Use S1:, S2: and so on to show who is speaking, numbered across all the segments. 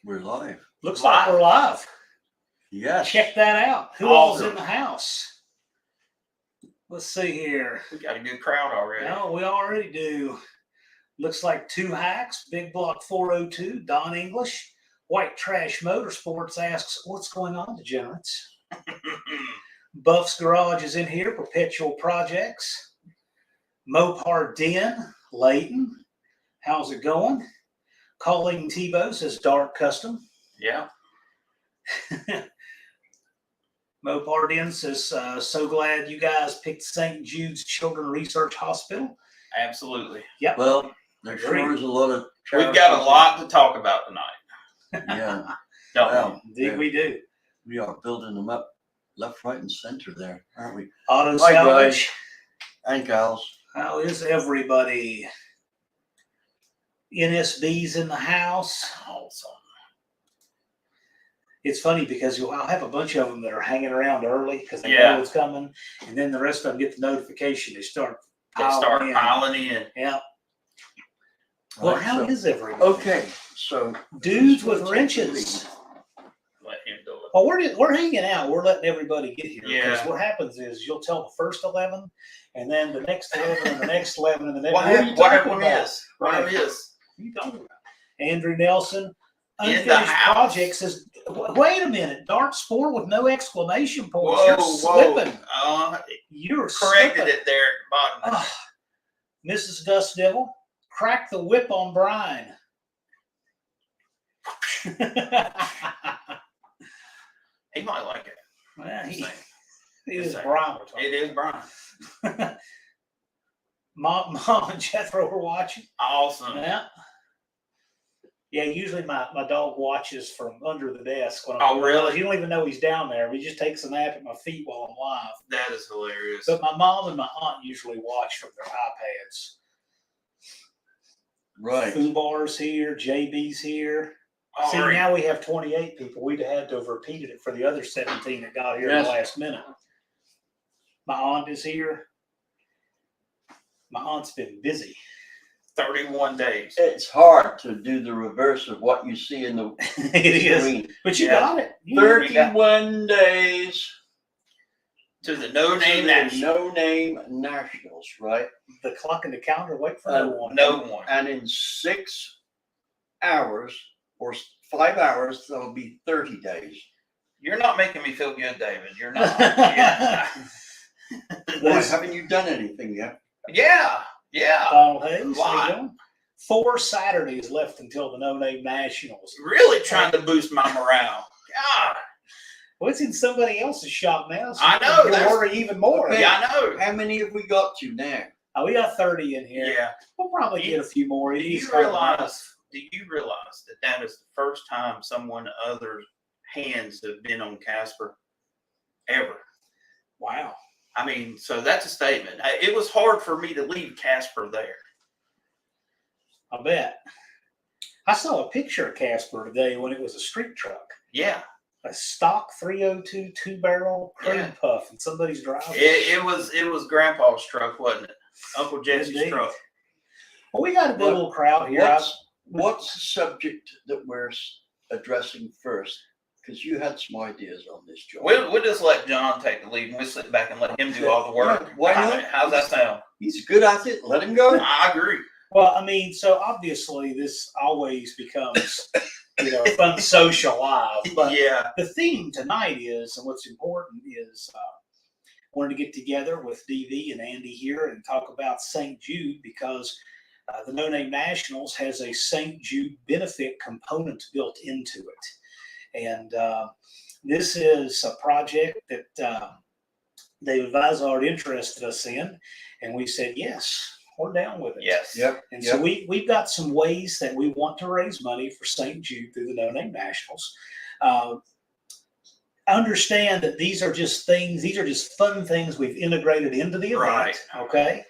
S1: We're live.
S2: Looks like we're live.
S1: Yes.
S2: Check that out. Who all's in the house? Let's see here.
S3: We got a good crowd already.
S2: No, we already do. Looks like Two Hacks, Big Block 402, Don English, White Trash Motorsports asks, what's going on, degenerates? Buff's Garage is in here, Perpetual Projects. Mopar Den, Layton. How's it going? Colleen Tebow says Dark Custom.
S3: Yeah.
S2: Mopar Den says, so glad you guys picked St. Jude's Children's Research Hospital.
S3: Absolutely.
S2: Yep.
S1: Well, there sure is a lot of.
S3: We've got a lot to talk about tonight.
S1: Yeah.
S3: Don't
S2: Indeed, we do.
S1: We are building them up left, right, and center there, aren't we?
S2: Auto
S1: Hi,
S2: salvage.
S1: guys. And gals.
S2: How is everybody? NSB's in the house.
S3: Awesome.
S2: It's funny because I'll have a bunch of them that are hanging around early because they
S3: Yeah.
S2: know it's coming, and then the rest of them get the notification. They start
S3: piling in.
S2: Yeah. Well,
S1: Right,
S2: how
S1: so-
S2: is everybody?
S1: Okay, so.
S2: Dudes with wrenches.
S3: Let him do it.
S2: Well, we're hanging out. We're letting everybody get here.
S3: Yeah.
S2: Because what happens is you'll tell the first 11, and then the next 11, and the next 11, and the next.
S3: What happened is? What
S2: Right.
S3: is?
S2: What are you talking about? Andrew Nelson,
S3: In the
S2: Unfinished
S3: house.
S2: Project says, wait a minute, Dark Sport with no exclamation points.
S3: Whoa,
S2: You're
S3: whoa.
S2: slipping.
S3: Corrected
S2: You're slipping.
S3: it there at the bottom.
S2: Ah, Mrs. Dust Devil, crack the whip on Brian.
S3: He might like it.
S2: Well,
S3: Same.
S2: it is
S3: Same.
S2: Brian we're talking
S3: It is Brian.
S2: about. Mom and Jethro were watching.
S3: Awesome.
S2: Yeah. Yeah, usually my dog watches from under the desk. When
S3: Oh, really?
S2: You don't even know he's down there. He just takes a nap at my feet while I'm live.
S3: That is hilarious.
S2: But my mom and my aunt usually watch from their iPads.
S1: Right.
S2: Fubar's here, JB's here. See,
S3: All right.
S2: now we have 28 people. We'd have had to have repeated it for the other 17 that got here in
S1: Yes.
S2: the last minute. My aunt is here. My aunt's been busy.
S3: 31 days.
S1: It's hard to do the reverse of what you see in the
S2: It is.
S1: screen.
S2: But you
S3: Yeah.
S2: got it.
S1: 31 days.
S3: To the No Name
S1: to the
S3: Nationals.
S1: No Name Nationals, right?
S2: The clock and the calendar, wait for no one.
S3: No one.
S1: And in 6 hours or 5 hours, that'll be 30 days.
S3: You're not making me feel good, David. You're not. Yeah.
S1: Boy, haven't you done anything yet?
S3: Yeah. Yeah.
S2: Donald Hayes, how you
S3: Why?
S2: doing? 4 Saturdays left until the No Name Nationals.
S3: Really trying to boost my morale. God.
S2: Well, it's in somebody else's shop now. So
S3: I know,
S2: You're
S3: that's-
S2: worried even more.
S1: Okay.
S3: Yeah, I know.
S1: How many have we got to now?
S2: Oh, we got 30 in here.
S3: Yeah.
S2: We'll probably get a few more.
S3: Do
S2: He's
S3: you
S2: kind of
S3: realize that that is the first time someone other's hands have been on Casper ever?
S2: wow.
S3: I mean, so that's a statement. It was hard for me to leave Casper there.
S2: I bet. I saw a picture of Casper today when it was a street truck.
S3: Yeah.
S2: A stock 302 2-barrel crude
S3: Yeah.
S2: puff, and somebody's driving.
S3: It was Grandpa's truck, wasn't it? Uncle Jesse's
S2: Indeed.
S3: truck.
S2: Well, we got a good little crowd here.
S1: What's the subject that we're addressing first? Because you had some ideas on this, John.
S3: We'll just let John take the lead and we'll sit back and let him do all the work.
S1: Yeah, why not?
S3: How's that sound?
S1: He's good at it. Let him go.
S3: I agree.
S2: Well, I mean, so obviously this always becomes, fun social live. But
S3: Yeah.
S2: the theme tonight is, and what's important is, wanted to get together with DV and Andy here and talk about St. Jude because the No Name Nationals has a St. Jude benefit component built into it. And this is a project that David Vizard interested us in, and we said, yes, we're down with it.
S3: Yes.
S1: Yep.
S2: And so we've got some ways that we want to raise money for St. Jude through the No Name Nationals. Understand that these are just fun things we've integrated into the event.
S3: Right.
S2: Okay.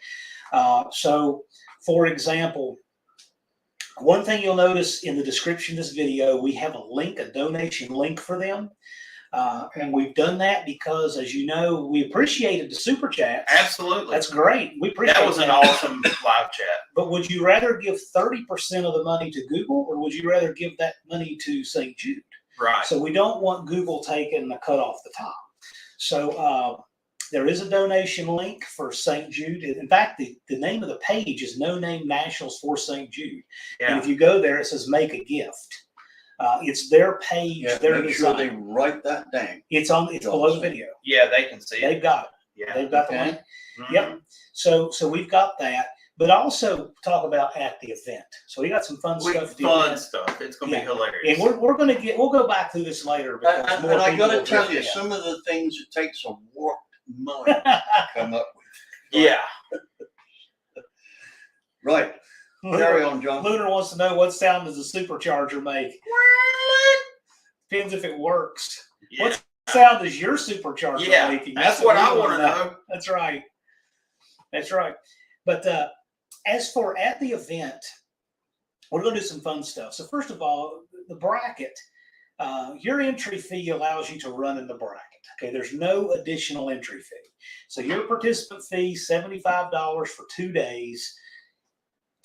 S2: So, for example, one thing you'll notice in the description of this video, we have a donation link for them. And we've done that because, as you know, we appreciated the super chats.
S3: Absolutely.
S2: That's great. We appreciate
S3: That was an awesome live chat.
S2: But would you rather give 30% of the money to Google, or would you rather give that money to St. Jude?
S3: Right.
S2: So we don't want Google taking the cut off the top. So there is a donation link for St. Jude. In fact, the name of the page is No Name Nationals for St. Jude.
S3: Yeah.
S2: And if you go there, it says make a gift. It's their page,
S1: Yeah,
S2: their
S1: make
S2: design.
S1: sure they write that down.
S2: It's below the video.
S3: Yeah, they can see it.
S2: They've got it.
S3: Yeah.
S2: They've got
S1: Okay.
S2: the link.
S3: Mhm.
S2: Yep. So we've got that, but also talk about at the event. So we got some fun stuff at the
S3: Fun
S2: event.
S3: stuff. It's gonna
S2: Yeah.
S3: be hilarious.
S2: And we'll go back through this later. Because
S1: And
S2: more
S1: I
S2: people
S1: got to
S2: will
S1: tell
S2: get
S1: you,
S2: it.
S1: some of the things it takes a warped mind to come up with.
S3: Yeah.
S1: Right. Carry on, John.
S2: Lunar wants to know what sound does a supercharger make? Depends if it works.
S3: Yeah.
S2: What sound is your supercharger
S3: Yeah.
S2: making?
S3: That's what
S2: we
S3: I
S2: wanna
S3: want to know.
S2: That's right. That's right. But as for at the event, we're going to do some fun stuff. So first of all, the bracket, your entry fee allows you to run in the bracket. Okay, there's no additional entry fee. So your participant fee, $75 for 2 days.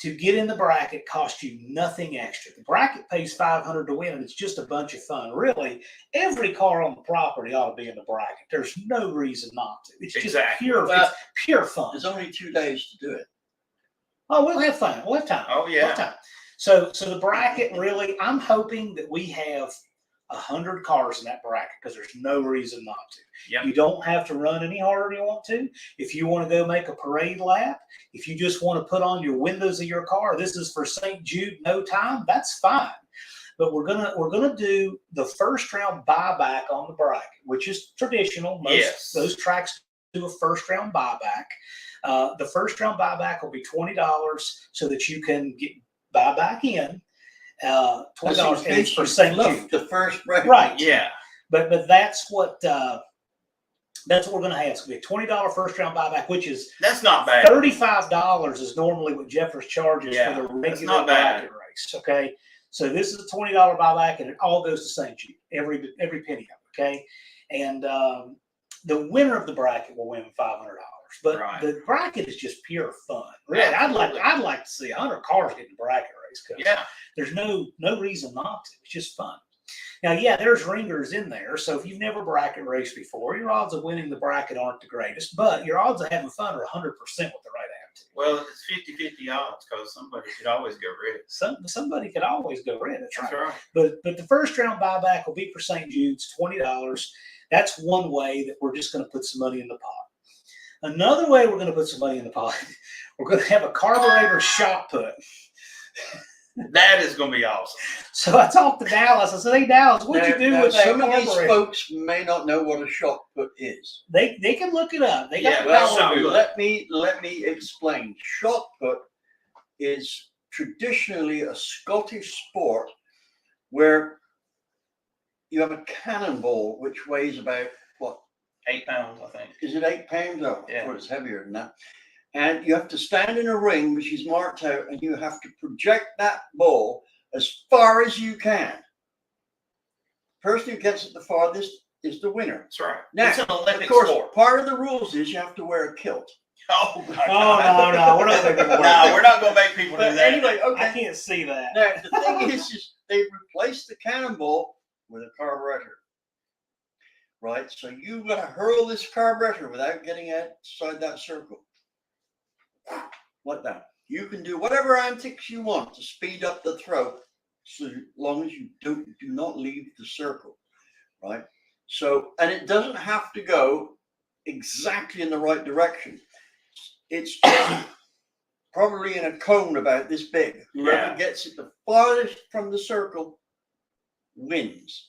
S2: To get in the bracket costs you nothing extra. The bracket pays $500 to win, and it's just a bunch of fun. Really, every car on the property ought to be in the bracket. There's no reason not to. It's just
S3: Exactly.
S2: it's pure fun.
S1: There's only 2 days to do it.
S2: Oh, we'll have fun. We'll have time.
S3: Oh, yeah.
S2: We'll have time. So the bracket, really, I'm hoping that we have 100 cars in that bracket because there's no reason not to.
S3: Yep.
S2: You don't have to run any harder than you want to. If you want to go make a parade lap, if you just want to put on your windows of your car, this is for St. Jude, no time, that's fine. But we're gonna do the first round buyback on the bracket, which is traditional. Those tracks do a first round buyback. The first round buyback will be $20 so that you can buy back in. $20 and it's for St. Jude.
S1: The first round.
S2: Right.
S3: Yeah.
S2: But that's what we're going to have. It's going to be a $20 first round buyback, which is
S3: That's not bad.
S2: $35 is normally what Jeffers charges
S3: Yeah,
S2: for the
S3: that's
S2: regular
S3: not bad.
S2: bracket race. Okay, so this is a $20 buyback, and it all goes to St. Jude, every penny of it. Okay, and the winner of the bracket will win $500. But
S3: Right.
S2: the bracket is just pure fun. Really,
S3: Absolutely.
S2: I'd like to see 100 cars get in the bracket race because
S3: Yeah.
S2: there's no reason not to. It's just fun. Now, yeah, there's ringers in there. So if you've never bracket raced before, your odds of winning the bracket aren't the greatest, but your odds of having fun are 100% with the right attitude.
S3: Well, it's 50-50 odds because somebody could always go red.
S2: Somebody could always go red. That's right.
S3: That's right.
S2: But the first round buyback will be for St. Jude's, $20. That's one way that we're just going to put some money in the pot. Another way we're going to put some money in the pot, we're going to have a carburetor shot put.
S3: That is going to be awesome.
S2: So I talked to Dallas. I said, "Hey, Dallas, what'd you do
S1: Now,
S2: with that
S1: some of these
S2: carburetor?"
S1: folks may not know what a shot put is.
S2: They can look it up. They got
S3: Yeah,
S2: the
S3: well,
S2: power
S3: shot
S2: to do it.
S1: Let me explain. Shot put is traditionally a Scottish sport where you have a cannonball which weighs about, what,
S3: 8 pounds, I think.
S1: is it 8 pounds? Oh,
S3: Yeah.
S1: well, it's heavier than that. And you have to stand in a ring which is marked out, and you have to project that ball as far as you can. Person who gets it the farthest is the winner.
S3: That's right.
S1: Now,
S3: It's an Olympic
S1: of course,
S3: sport.
S1: part of the rules is you have to wear a kilt.
S3: Oh, my
S2: Oh,
S3: God.
S2: no, we're not going to
S3: No, we're not going to make people do
S1: But
S3: that.
S1: anyway,
S2: I
S1: okay.
S2: can't see that.
S1: Now, the thing is they replaced the cannonball with a carburetor. Right? So you've got to hurl this carburetor without getting outside that circle. Like that. You can do whatever antics you want to speed up the throw, so long as you do not leave the circle. Right? So, and it doesn't have to go exactly in the right direction. It's just probably in a cone about this big. Whoever
S3: Yeah.
S1: gets it the farthest from the circle wins.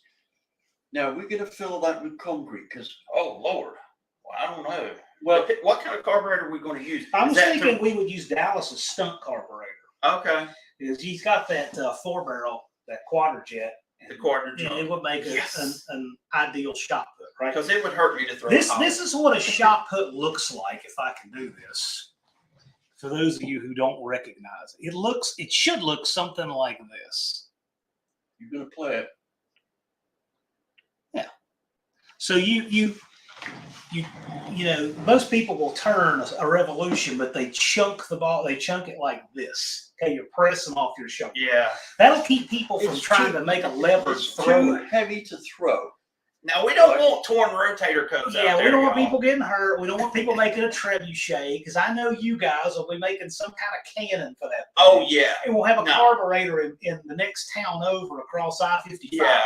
S1: Now we're going to fill that with concrete because,
S3: Oh, Lord. Well, I don't know.
S1: well,
S3: What kind of carburetor are we going to use?
S2: I was
S3: Is that
S2: thinking we would use Dallas's stunt carburetor
S3: Okay.
S2: because he's got that 4-barrel, that quadrojet.
S3: The quarter
S2: And
S3: jump.
S2: it would make
S3: Yes.
S2: an ideal shot put, right?
S3: Because it would hurt me to throw
S2: This
S3: it.
S2: is what a shot put looks like if I can do this. For those of you who don't recognize it, it should look something like this.
S1: you're going to play it.
S2: So you know, most people will turn a revolution, but they chunk the ball. They chunk it like this. Okay, you're pressing off your shoulder.
S3: Yeah.
S2: That'll keep people from
S1: It's
S2: trying
S1: too-
S2: to make a lever
S1: It's
S2: throw
S1: too
S2: it.
S1: heavy to throw.
S3: Now we don't want torn rotator cuffs out
S2: Yeah,
S3: there.
S2: we don't want
S3: y'all.
S2: people getting hurt. We don't want people making a trebuchet, because I know you guys will be making some kind of cannon for that thing.
S3: Oh yeah.
S2: And we'll have a
S3: No.
S2: carburetor in the next town over across I-55.
S3: Yeah.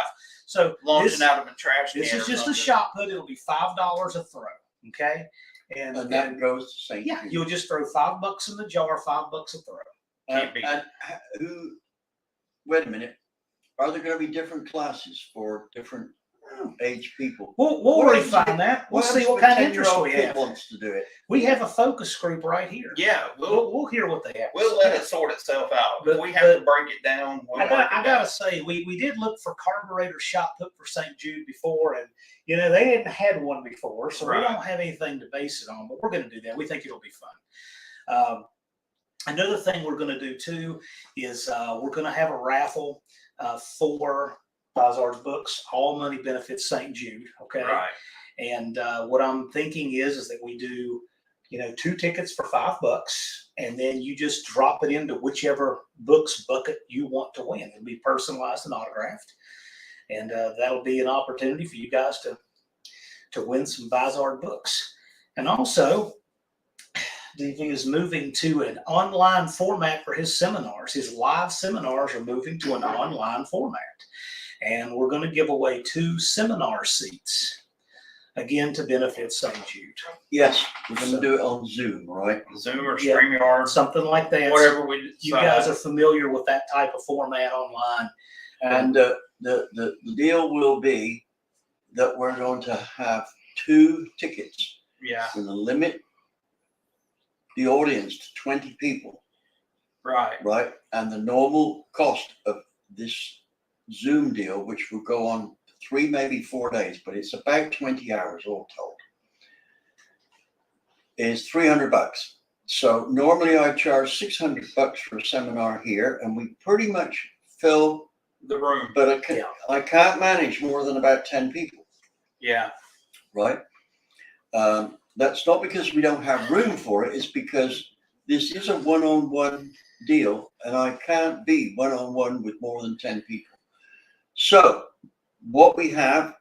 S2: So
S3: Launching out of a trash can.
S2: this is
S3: or
S2: just a
S3: something.
S2: shot put. It'll be $5 a throw. Okay.
S1: And that goes to St.
S2: yeah,
S1: Jude.
S2: you'll just throw $5 in the jar, $5 a throw.
S3: Can't beat
S1: And who, wait a minute, are there going to be different classes for different age people?
S2: We'll
S1: What
S2: refine that. We'll
S1: What
S2: see
S1: happens
S2: what
S1: if a
S2: kind of interest
S1: 10-year-old
S2: we
S1: kid
S2: have.
S1: wants to do it?
S2: We have a focus group right here.
S3: Yeah,
S2: We'll hear what they have.
S3: we'll let it sort itself out.
S2: But-
S3: If we have to break it down, we'll
S2: I
S3: break it
S2: gotta
S3: down.
S2: say, we did look for carburetor shot put for St. Jude before, and you know they hadn't had one before, so we
S3: Right.
S2: don't have anything to base it on. But we're gonna do that. We think it'll be fun. Another thing we're gonna do too is we're gonna have a raffle for Vizard's books. All money benefits St. Jude. Okay.
S3: Right.
S2: And what I'm thinking is that we do, you know, 2 tickets for $5, and then you just drop it into whichever books bucket you want to win. It'll be personalized and autographed, and that'll be an opportunity for you guys to win some Vizard books. And also, DV is moving to an online format for his seminars. His live seminars are moving to an online format, and we're going to give away 2 seminar seats. Again, to benefit St. Jude.
S1: Yes, we're going to do it on Zoom, right?
S3: Zoom or
S2: Yeah.
S3: StreamYard,
S2: Something like that.
S3: whatever we decide.
S2: You guys are familiar with that type of format online.
S1: And the deal will be that we're going to have 2 tickets.
S3: Yeah.
S1: We're going to limit the audience to 20 people,
S3: Right.
S1: right? And the normal cost of this Zoom deal, which will go on 3, maybe 4 days, but it's about 20 hours all told, is $300. So normally I charge $600 for a seminar here, and we pretty much fill,
S3: The room.
S1: but
S2: Yeah.
S1: I can't manage more than about 10 people,
S3: Yeah.
S1: right? That's not because we don't have room for it. It's because this is a one-on-one deal, and I can't be one-on-one with more than 10 people. So what we have,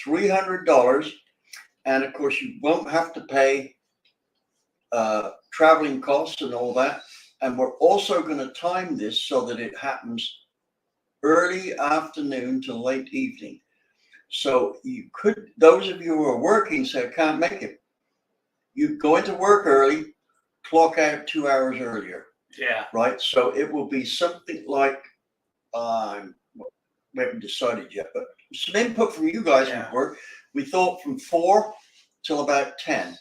S1: $300, and of course you won't have to pay traveling costs and all that. And we're also going to time this so that it happens early afternoon to late evening. So you could, those of you who are working say, I can't make it. You go into work early, clock out 2 hours earlier,
S3: Yeah.
S1: right? So it will be something like, we haven't decided yet, but some input from you guys
S3: Yeah.
S1: would work. We thought from 4 till about 10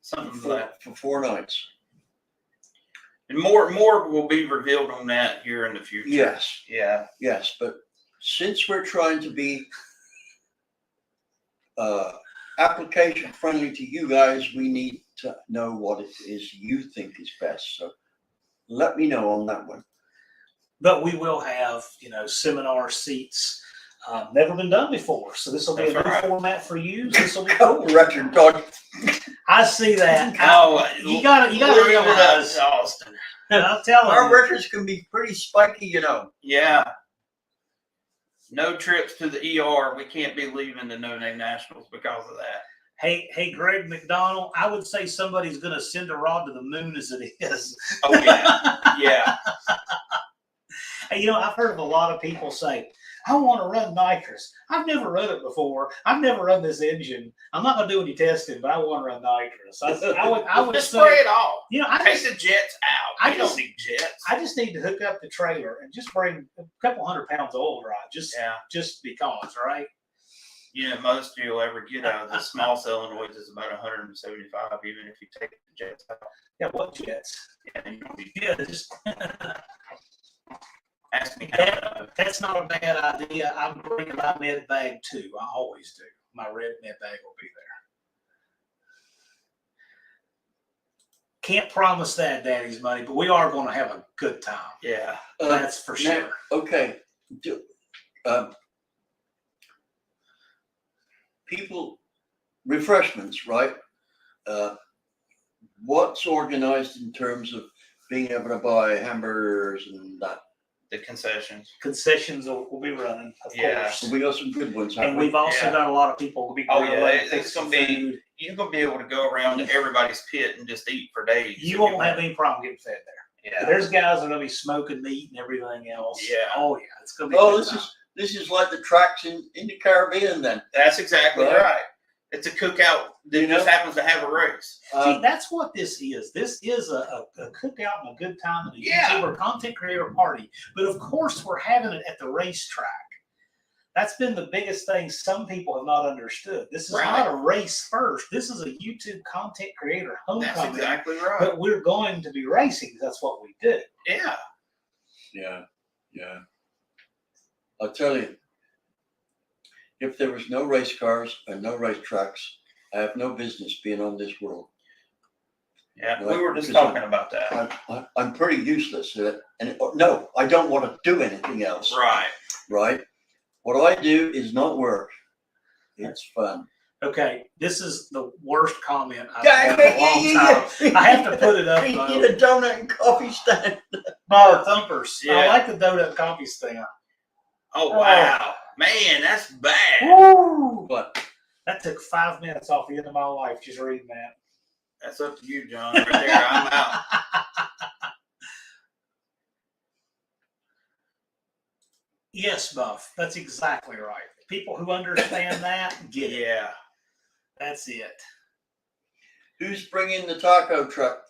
S3: Something like that.
S1: for 4 nights.
S3: And more will be revealed on that here in the future.
S1: Yes,
S3: Yeah.
S1: yes, but since we're trying to be application friendly to you guys, we need to know what it is you think is best. So let me know on that one.
S2: But we will have, you know, seminar seats. Never been done before. So this will be a
S3: That's
S2: new
S3: right.
S2: format for you. This will be
S1: Oh,
S2: cool.
S1: record dog.
S2: I see that.
S3: Oh,
S2: You gotta realize.
S3: Austin.
S2: I'm telling
S1: Our
S2: you.
S1: records can be pretty spiky, you know.
S3: Yeah. No trips to the ER. We can't be leaving the No Name Nationals because of that.
S2: Hey, Greg McDonald, I would say somebody's going to send a rod to the moon as it is.
S3: Oh yeah. Yeah.
S2: Hey, you know, I've heard of a lot of people say, I want to run nitrous. I've never run it before. I've never run this engine. I'm not going to do any testing, but I want to run nitrous. I would
S3: Just
S2: say,
S3: spray it off.
S2: you know, I
S3: Take
S2: just,
S3: the jets out.
S2: I
S3: We don't
S2: just-
S3: need jets.
S2: I just need to hook up the trailer and just bring a couple 100 pounds of oil dry, just because, right?
S3: You know, most you'll ever get out of the small solenoids is about 175, even if you take the jets out.
S2: Yeah, what jets?
S3: Yeah, you don't need
S2: Yeah, just,
S3: ask me how I know.
S2: that's not a bad idea. I'm bringing my med bag too. I always do. My red med bag will be there. Can't promise that, Daddy's money, but we are going to have a good time.
S3: Yeah.
S2: That's for
S1: Now,
S2: sure.
S1: okay. people, refreshments, right? What's organized in terms of being able to buy hamburgers and that?
S3: The concessions.
S2: Concessions will be running, of
S3: Yeah.
S2: course.
S1: We got some good ones,
S2: And
S1: haven't we?
S2: we've also
S3: Yeah.
S2: got a lot of people who'll be
S3: Oh,
S2: grilling,
S3: yeah, it's
S2: fixing
S3: gonna be-
S2: food.
S3: You're gonna be able to go around to everybody's pit and just eat for days. if
S2: You won't have
S3: want.
S2: any problem getting fed there.
S3: Yeah.
S2: There's guys that are gonna be smoking meat and everything else.
S3: Yeah.
S2: Oh yeah, it's gonna be. a
S1: Oh,
S2: good
S1: this
S2: time.
S1: is like the tracks in the Caribbean then.
S3: That's exactly
S1: Right.
S3: right. It's a cookout that
S1: You know?
S3: just happens to have a race.
S2: See, that's what this is. This is a cookout and a good time and a
S3: Yeah.
S2: YouTuber content creator party. But of course, we're having it at the racetrack. That's been the biggest thing some people have not understood. This is
S3: Right.
S2: not a race first. This is a YouTube content creator
S3: That's
S2: homecoming.
S3: exactly right.
S2: But we're going to be racing. That's what we do.
S3: Yeah.
S1: Yeah. I'll tell you, if there was no race cars and no race tracks, I have no business being on this world.
S3: Yeah.
S1: Right.
S3: We were just
S1: Because
S3: talking about that.
S1: I'm pretty useless at it. And no, I don't want to do anything else.
S3: Right.
S1: Right? What I do is not work. It's fun.
S2: Okay, this is the worst comment I've had in a long time. I have to put it up,
S1: You
S2: though.
S1: need a donut and coffee stand.
S2: No, thumpers. I
S3: Yeah.
S2: like the donut coffee stand.
S3: Oh, wow. Man, that's bad.
S2: Woo!
S1: But
S2: That took 5 minutes off the end of my life just reading that.
S3: That's up to you, John. Right there, I'm out.
S2: Yes, Buff. That's exactly right. People who understand that get it.
S3: Yeah.
S2: That's it.
S1: who's bringing the taco truck?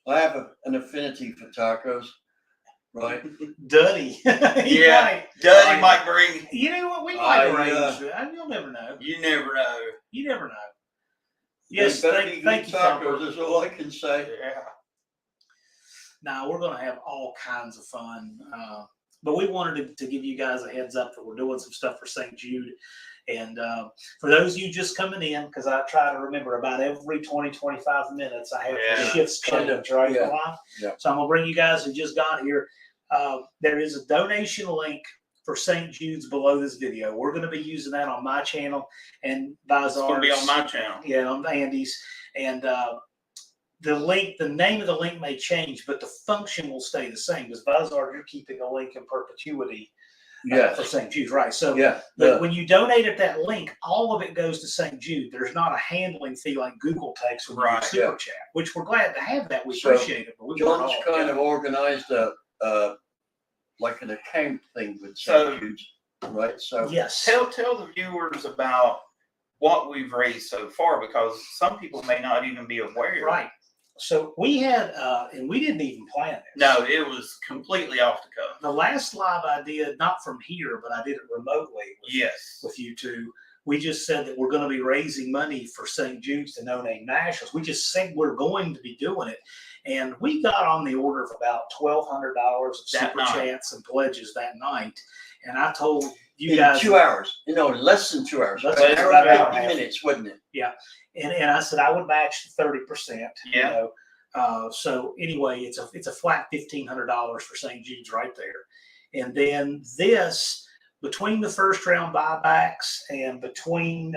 S1: I have an affinity for tacos, right?
S2: Duddy. He
S3: Yeah.
S2: might.
S3: Duddy might bring.
S2: You know what? We might
S1: I,
S2: arrange that. You'll never know.
S3: You never know.
S2: You never know. Yes,
S1: They better be
S2: thank
S1: good
S2: you,
S1: tacos.
S2: Thumper.
S1: That's all I can say.
S3: Yeah.
S2: Now we're going to have all kinds of fun. But we wanted to give you guys a heads up that we're doing some stuff for St. Jude. And for those of you just coming in, because I try to remember about every 20, 25 minutes, I have the
S3: Yeah.
S2: shifts
S1: Kind
S2: change,
S1: of,
S2: right?
S1: yeah.
S2: Milan?
S1: Yeah.
S2: So I'm going to bring you guys who just got here. There is a donation link for St. Jude's below this video. We're going to be using that on my channel and
S3: It's going to be on
S2: Vizard's.
S3: my channel.
S2: Yeah, on Andy's. And the link, the name of the link may change, but the function will stay the same. Because Vizard, you're keeping a link in perpetuity
S1: Yes.
S2: for St. Jude, right? So
S1: Yeah.
S2: but when you donate at that link, all of it goes to St. Jude. There's not a handling fee like Google takes when you
S3: Right,
S2: do Super
S1: yeah.
S2: Chat, which we're glad to have that. We
S1: So,
S2: appreciate it. But we want
S1: John's
S2: all
S1: kind of organized like an account thing with
S3: So-
S1: St. Jude's, right? So
S2: yes.
S3: Tell the viewers about what we've raised so far, because some people may not even be aware.
S2: Right. So we had, and we didn't even plan this.
S3: No, it was completely off the cuff.
S2: The last live I did, not from here, but I did it remotely
S3: Yes.
S2: with you two. We just said that we're going to be raising money for St. Jude's to No Name Nationals. We just said we're going to be doing it. And we got on the order of about $1,200 of
S3: That
S2: super
S3: night.
S2: chats and pledges that night. And I told you
S1: in
S2: guys,
S1: 2 hours, less than 2 hours,
S2: Less
S1: about
S2: than
S1: an hour
S2: about
S1: and
S2: an hour and a
S1: 50
S2: half.
S1: minutes, wasn't it?
S2: and I said I would match 30%.
S3: Yeah.
S2: You know? So anyway, it's a flat $1,500 for St. Jude's right there. And then this, between the first round buybacks and between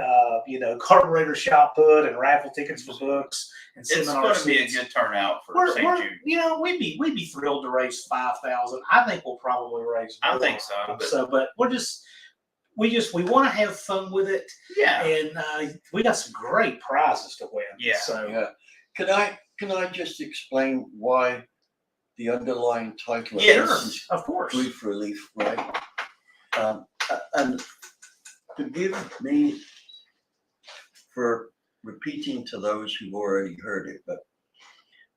S2: Carburetor shot put and raffle tickets for books and
S3: It's
S2: seminar
S3: going to be a
S2: seats,
S3: good turnout for
S2: we're,
S3: St. Jude.
S2: we'd be thrilled to raise 5,000. I think we'll probably raise more.
S3: I think so. But
S2: But we want to have fun with it,
S3: yeah.
S2: and we got some great prizes to win.
S3: Yeah.
S2: So
S1: Yeah. Can I just explain why the underlying title of
S3: Yes.
S1: this is
S2: of course.
S1: grief relief, right? And forgive me for repeating to those who've already heard it, but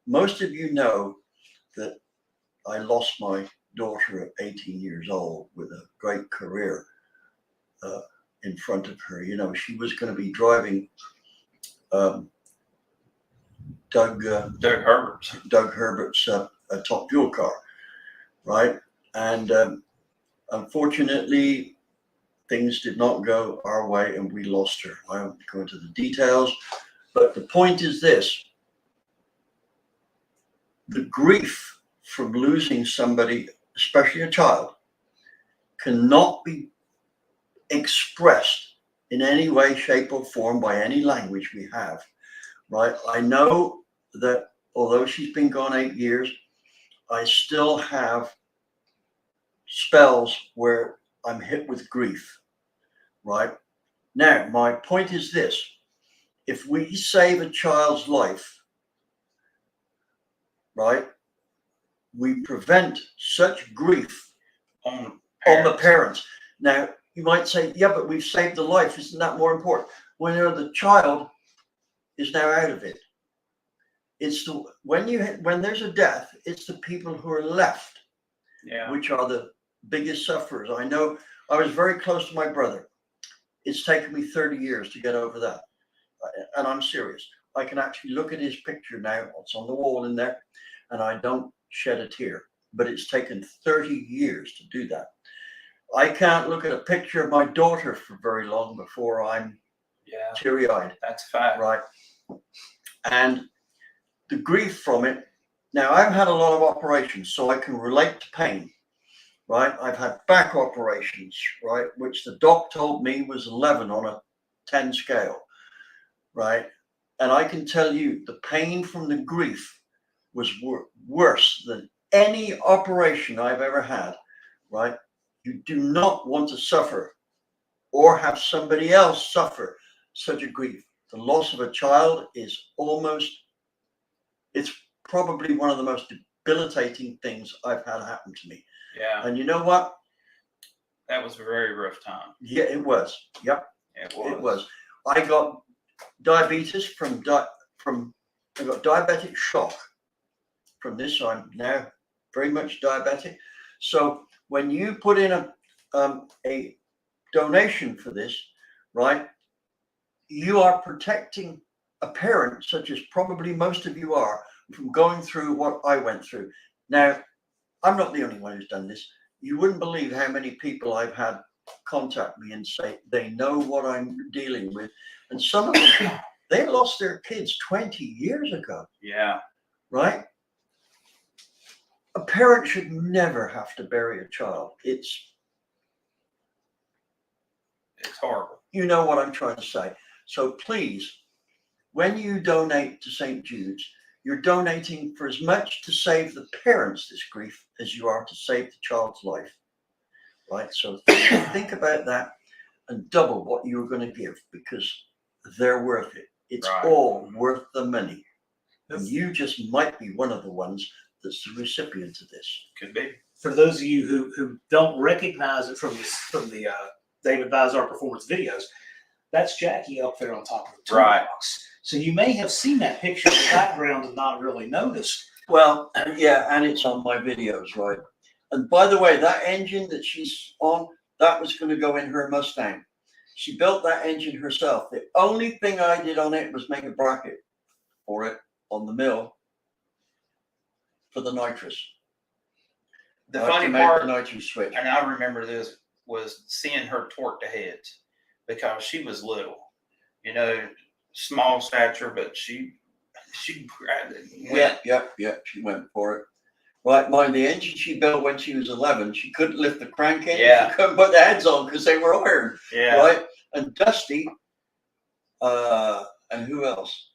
S1: most of you know that I lost my daughter at 18 years old with a great career in front of her. She was going to be driving Doug Herbert's top fuel car, right? And unfortunately, things did not go our way and we lost her. I won't go into the details, but the point is this: the grief from losing somebody, especially a child, cannot be expressed in any way, shape, or form by any language we have, right? I know that although she's been gone 8 years, I still have spells where I'm hit with grief, right? Now, my point is this. If we save a child's life, right, we prevent such grief
S3: On
S1: the parents. Now, you might say, yeah, but we've saved the life. Isn't that more important? When the child is now out of it. It's when there's a death, it's the people who are left,
S3: Yeah.
S1: which are the biggest sufferers. I know I was very close to my brother. It's taken me 30 years to get over that. And I'm serious. I can actually look at his picture now. It's on the wall in there, and I don't shed a tear. But it's taken 30 years to do that. I can't look at a picture of my daughter for very long before I'm teary-eyed.
S3: That's a fact.
S1: Right. And the grief from it. Now, I've had a lot of operations, so I can relate to pain. Right. I've had back operations, right, which the doc told me was 11 on a 10 scale. Right. And I can tell you the pain from the grief was worse than any operation I've ever had. Right. You do not want to suffer or have somebody else suffer such a grief. The loss of a child is it's probably one of the most debilitating things I've had happen to me.
S3: Yeah.
S1: And you know what?
S3: That was a very rough time.
S1: Yeah, it was. Yep.
S3: It was.
S1: I got diabetes I got diabetic shock from this. I'm now very much diabetic. So when you put in a donation for this, right, you are protecting a parent, such as probably most of you are, from going through what I went through. Now, I'm not the only one who's done this. You wouldn't believe how many people I've had contact me and say they know what I'm dealing with. And some of them, they lost their kids 20 years ago.
S3: Yeah.
S1: Right? A parent should never have to bury a child. It's
S3: horrible.
S1: You know what I'm trying to say. So please, when you donate to St. Jude's, you're donating for as much to save the parents this grief as you are to save the child's life. Right? So think about that and double what you're going to give, because they're worth it. It's all worth the money. And you just might be one of the ones that's the recipient of this.
S2: Could be. For those of you who don't recognize it from the David Vizard performance videos, that's Jackie up there on top of the toolbox. So you may have seen that picture in the background and not really noticed.
S1: Well, yeah, and it's on my videos, right? And by the way, that engine that she's on, that was going to go in her Mustang. She built that engine herself. The only thing I did on it was make a bracket for it on the mill for the nitrous.
S3: The funny part,
S1: the nitrous switch.
S3: and I remember this, was seeing her torque the heads, because she was little, small stature, but she grabbed it. Yeah, she went for it. Right, mind, the engine she built when she was 11, she couldn't lift the crank in. Yeah.
S1: She couldn't put the heads on because they were iron.
S3: Yeah.
S1: Right, and Dusty, and who else?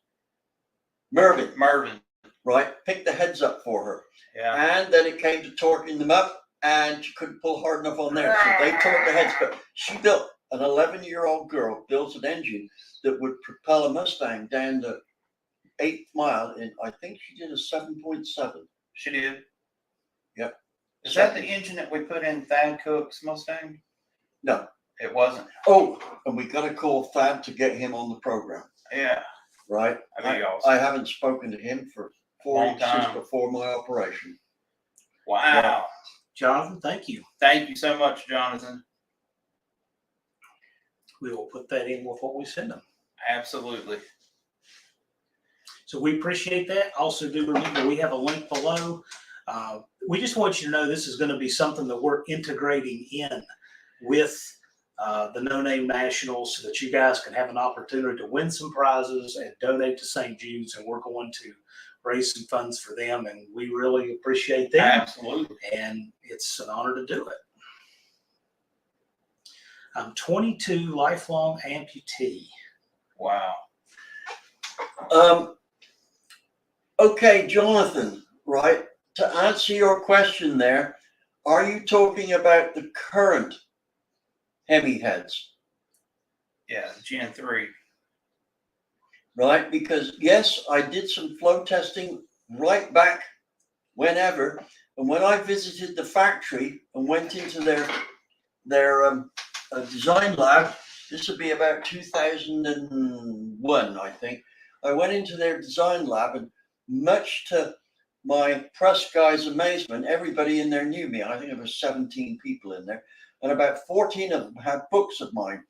S1: Mervyn, right, picked the heads up for her.
S3: Yeah.
S1: And then it came to torquing them up, and she couldn't pull hard enough on there, so they torqued the heads. But she built an 11-year-old girl built an engine that would propel a Mustang down the 8th mile in, I think she did a 7.7.
S3: She did.
S1: Yep.
S3: Is that the engine that we put in Thad Cook's Mustang?
S1: No,
S3: it wasn't.
S1: Oh, and we got to call Thad to get him on the program.
S3: Yeah.
S1: Right. I haven't spoken to him for 4 weeks since before my operation.
S3: Wow.
S1: Yeah.
S2: Jonathan, thank you.
S3: Thank you so much, Jonathan.
S2: We will put that in with what we send them.
S3: Absolutely.
S2: So we appreciate that. Also, do remember we have a link below. We just want you to know this is going to be something that we're integrating in with the No Name Nationals, so that you guys can have an opportunity to win some prizes and donate to St. Jude's, and we're going to raise some funds for them, and we really appreciate them.
S3: Absolutely.
S2: And it's an honor to do it. I'm 22, lifelong amputee.
S4: Wow.
S1: Okay, Jonathan, right? To answer your question there, are you talking about the current Hemi heads?
S4: Yeah, Gen 3.
S1: Right? Because yes, I did some flow testing right back whenever, and when I visited the factory and went into their design lab, this would be about 2001, I think. I went into their design lab, and much to my press guy's amazement, everybody in there knew me. I think there was 17 people in there, and about 14 of them had books of mine,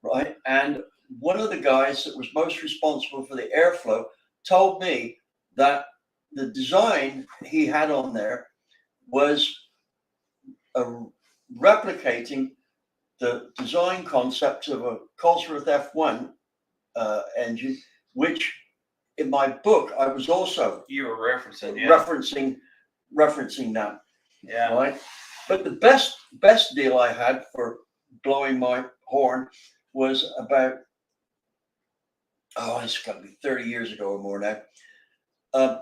S1: right? And one of the guys that was most responsible for the airflow told me that the design he had on there was replicating the design concept of a Cosworth F1 engine, which in my book I was also
S4: You were referencing, yeah.
S1: referencing that.
S4: Yeah.
S1: Right. But the best deal I had for blowing my horn was about, it's got to be 30 years ago or more now. A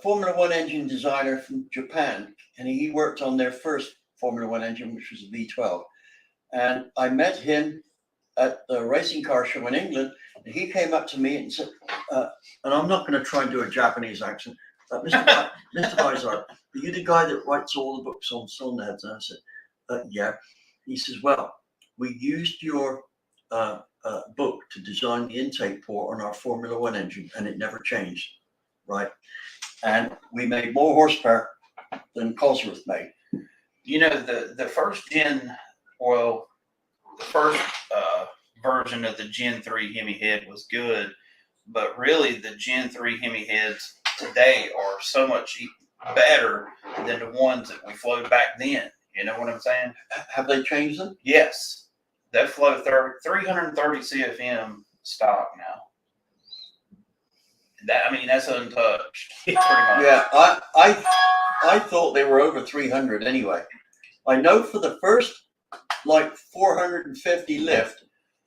S1: Formula One engine designer from Japan, and he worked on their first Formula One engine, which was a V12. And I met him at the racing car show in England, and he came up to me and said, and I'm not going to try and do a Japanese accent, Mr. Vizard, are you the guy that writes all the books on cylinder heads? And I said, yeah. He says, well, we used your book to design the intake port on our Formula One engine, and it never changed, right? And we made more horsepower than Cosworth made.
S4: You know, the first gen, well, the first version of the Gen 3 Hemi head was good, but really the Gen 3 Hemi heads today are so much better than the ones that we flowed back then. You know what I'm saying?
S1: Have they changed them?
S4: Yes. They flow 330 CFM stock now. That's untouched. Pretty much.
S1: Yeah, I thought they were over 300 anyway. I know for the first like 450 lift,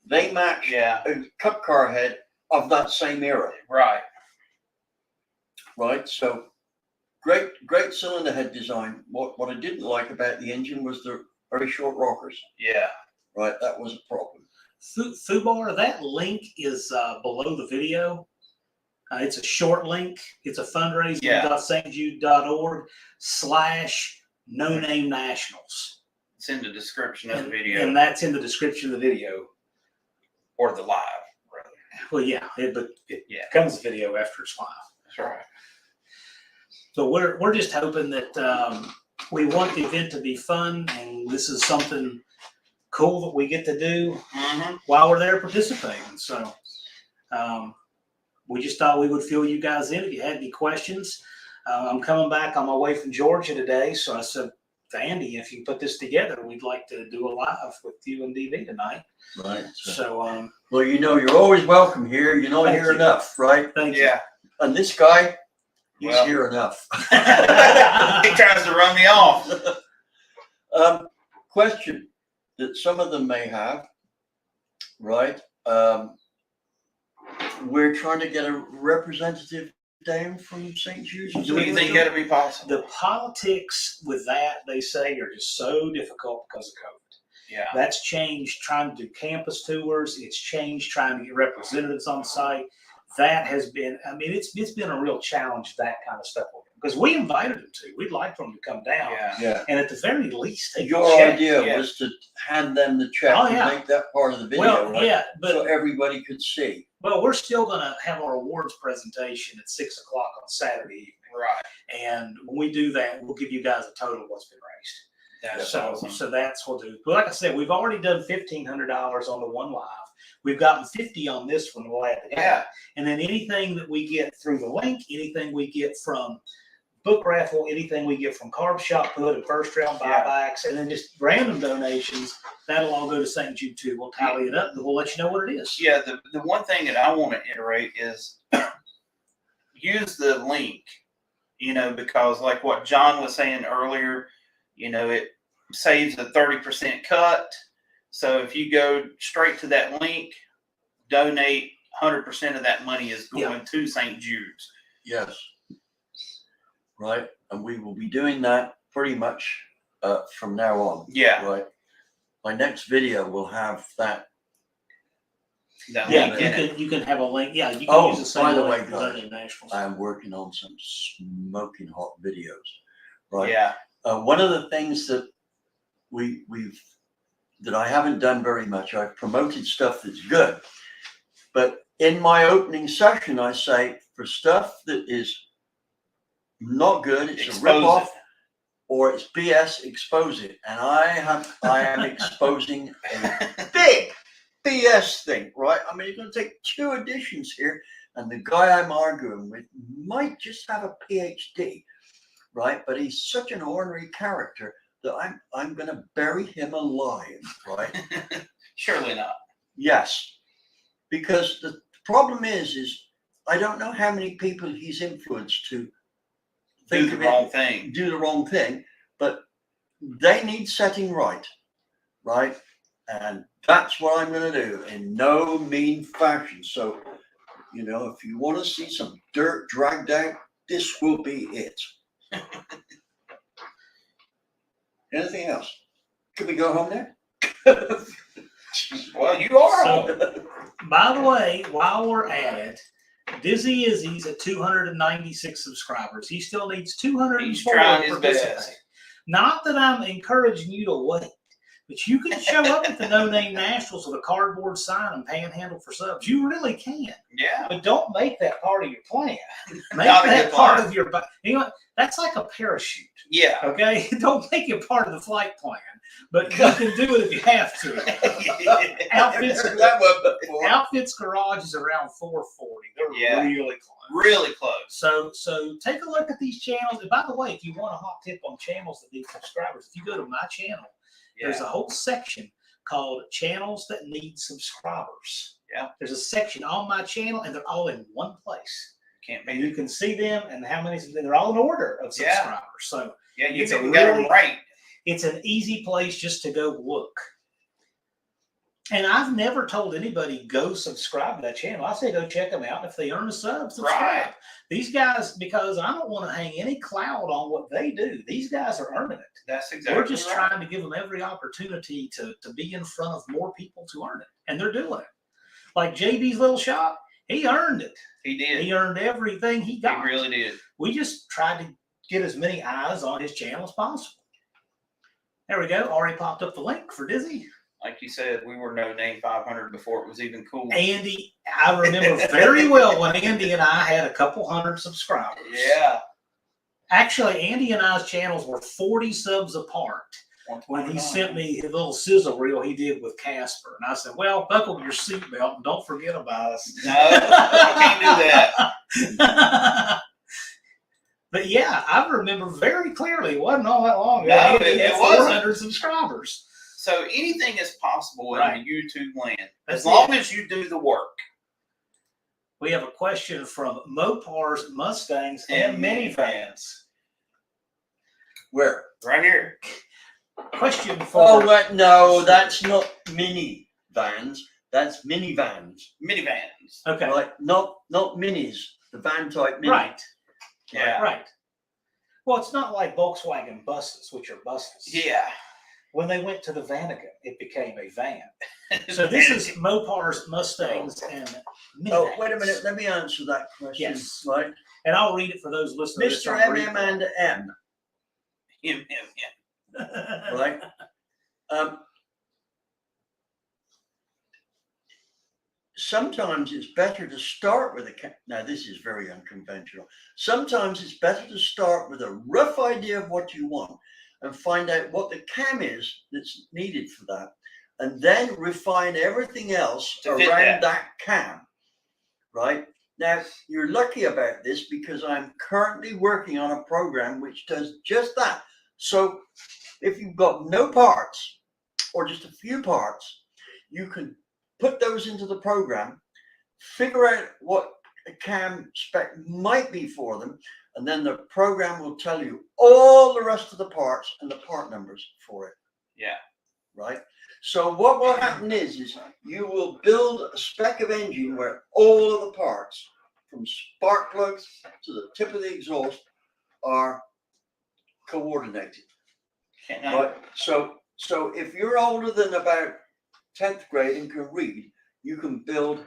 S1: they match a cup car head of that same era.
S4: Right.
S1: Right. So great cylinder head design. What I didn't like about the engine was the very short rockers.
S4: Yeah.
S1: Right. That was a problem.
S2: Fubar, that link is below the video. It's a short link. It's a fundraising.stjude.org/No Name Nationals.
S4: It's in the description of the video.
S2: And that's in the description of the video.
S4: Or the live, rather.
S2: Well, yeah, it comes video after it's live.
S4: That's right.
S2: So we're just hoping that we want the event to be fun, and this is something cool that we get to do while we're there participating. So we just thought we would fill you guys in if you had any questions. I'm coming back on my way from Georgia today, so I said to Andy, if you put this together, we'd like to do a live with you and DV tonight.
S1: Right.
S2: So
S1: well, you're always welcome here. You're not here enough, right?
S2: Thank you.
S1: Yeah. And this guy, he's here enough.
S4: He tries to run me off.
S1: Question that some of them may have, right? We're trying to get a representative down from St. Jude's.
S4: Do you think that'll be possible?
S2: The politics with that, they say, are just so difficult because of COVID.
S4: Yeah.
S2: That's changed trying to do campus tours. It's changed trying to get representatives on site. That has been, it's been a real challenge, that kind of stuff. Because we invited them to. We'd like for them to come down.
S1: Yeah.
S2: And at the very least, they
S1: your
S2: check.
S1: idea was to hand them the check and make that part of the video, right?
S2: Yeah, but
S1: so everybody could see.
S2: Well, we're still going to have our awards presentation at 6 o'clock on Saturday evening.
S4: Right.
S2: And when we do that, we'll give you guys a total of what's been raised.
S4: That's
S2: so
S4: awesome.
S2: So that's what we'll do. But like I said, we've already done $1,500 on the one live. We've gotten 50 on this one. We'll add to that.
S4: Yeah.
S2: And then anything that we get through the link, anything we get from book raffle, anything we get from Carb Shop Put and first round buybacks, and then just random donations, that'll all go to St. Jude too. We'll tally it up and we'll let you know what it is.
S4: Yeah, the one thing that I want to iterate is use the link, because like what John was saying earlier, saves a 30% cut. So if you go straight to that link, donate 100% of that money is going to St. Jude's.
S3: Yes. Right. And we will be doing that pretty much from now on.
S4: Yeah.
S3: Right. My next video will have that.
S4: That
S2: Yeah,
S4: link in it.
S2: you can have a link. Yeah, you can
S3: Oh,
S2: use the same
S3: by the
S2: link
S3: way,
S2: for
S3: guys,
S2: No Name Nationals.
S3: I am working on some smoking hot videos. Right.
S4: Yeah.
S3: One of the things that that I haven't done very much, I've promoted stuff that's good. But in my opening session, I say for stuff that is not good, it's
S4: Expose
S3: a ripoff,
S4: it.
S3: or it's BS, expose it. And I am exposing a big BS thing, right? I mean, it's going to take 2 editions here, and the guy I'm arguing with might just have a PhD, right? But he's such an ornery character that I'm going to bury him alive, right?
S4: Surely not.
S3: Yes, because the problem is I don't know how many people he's influenced to
S4: Do the wrong thing.
S3: do the wrong thing, but they need setting right, right? And that's what I'm going to do in no mean fashion. So, you know, if you want to see some dirt dragged out, this will be it. Anything else? Can we go home now?
S4: Well, you are.
S2: So, by the way, while we're at it, Dizzy Izzy's at 296 subscribers. He still needs 204
S4: He's trying
S2: to
S4: his
S2: participate.
S4: best.
S2: Not that I'm encouraging you to wait, but you can show up at the No Name Nationals with a cardboard sign and panhandle for subs. You really can.
S4: Yeah.
S2: But don't make that part of your plan. Make
S4: Not a
S2: that
S4: good
S2: part
S4: plan.
S2: of your. You know what? That's like a parachute.
S4: Yeah.
S2: Okay, don't make it part of the flight plan, but you can do it if you have to. Outfits,
S3: That one before.
S2: Outfits Garage is around 440. They're
S4: Yeah.
S2: really close.
S4: Really close.
S2: So take a look at these channels. And by the way, if you want a hot tip on channels that need subscribers, if you go to my channel, there's a whole section called Channels That Need Subscribers.
S4: Yeah.
S2: There's a section on my channel, and they're all in one place.
S4: Can't
S2: And
S4: beat
S2: you
S4: it.
S2: can see them and how many. They're all in order of
S4: Yeah.
S2: subscribers. So
S4: Yeah, you
S2: it's a
S4: even got
S2: really-
S4: them right.
S2: it's an easy place just to go look. And I've never told anybody go subscribe to that channel. I say go check them out. If they earn a sub, subscribe.
S4: Right.
S2: These guys, because I don't want to hang any cloud on what they do. These guys are earning it.
S4: That's exactly
S2: We're just
S4: right.
S2: trying to give them every opportunity to be in front of more people to earn it. And they're doing it. Like JB's little shop, he earned it.
S4: He did.
S2: He earned everything he got.
S4: He really did.
S2: We just tried to get as many eyes on his channel as possible. There we go. Already popped up the link for Dizzy.
S4: Like you said, we were No Name 500 before it was even cool.
S2: Andy, I remember very well when Andy and I had a couple hundred subscribers.
S4: Yeah.
S2: Actually, Andy and I's channels were 40 subs apart when he sent me his little sizzle reel he did with Casper. And I said, well, buckle your seatbelt and don't forget about us.
S4: No, I can't do that.
S2: But yeah, I remember very clearly. It wasn't all that long ago.
S4: No,
S2: Andy
S4: it
S2: had
S4: wasn't.
S2: 400 subscribers.
S4: So anything is possible
S2: Right.
S4: in the YouTube land,
S2: That's
S4: as long
S2: it.
S4: as you do the work.
S2: We have a question from Mopars, Mustangs, and minivans.
S3: Where?
S4: Right here.
S2: Question for
S3: Oh, wait, no, that's not mini vans. That's minivans.
S4: Minivans.
S2: okay,
S3: Right? Not minis. The van type mini.
S2: right,
S4: Yeah.
S2: right. Well, it's not like Volkswagen buses, which are buses.
S4: Yeah.
S2: When they went to the Vatican, it became a van. So this is Mopars, Mustangs, and minivans.
S3: Oh, wait a minute. Let me answer that question.
S2: Yes.
S3: Right.
S2: And I'll read it for those listeners.
S3: Mr. MM and M.
S4: Him.
S3: Right. Sometimes it's better to start with now this is very unconventional. Sometimes it's better to start with a rough idea of what you want and find out what the cam is that's needed for that, and then refine everything else
S4: To fit
S3: around that cam. Right? Now, you're lucky about this because I'm currently working on a program which does just that. So if you've got no parts or just a few parts, you can put those into the program, figure out what a cam spec might be for them, and then the program will tell you all the rest of the parts and the part numbers for it.
S4: Yeah.
S1: Right? So what will happen is you will build a spec of engine where all of the parts, from spark plugs to the tip of the exhaust, are coordinated.
S4: Can I,
S1: Right? So if you're older than about 10th grade and can read, you can build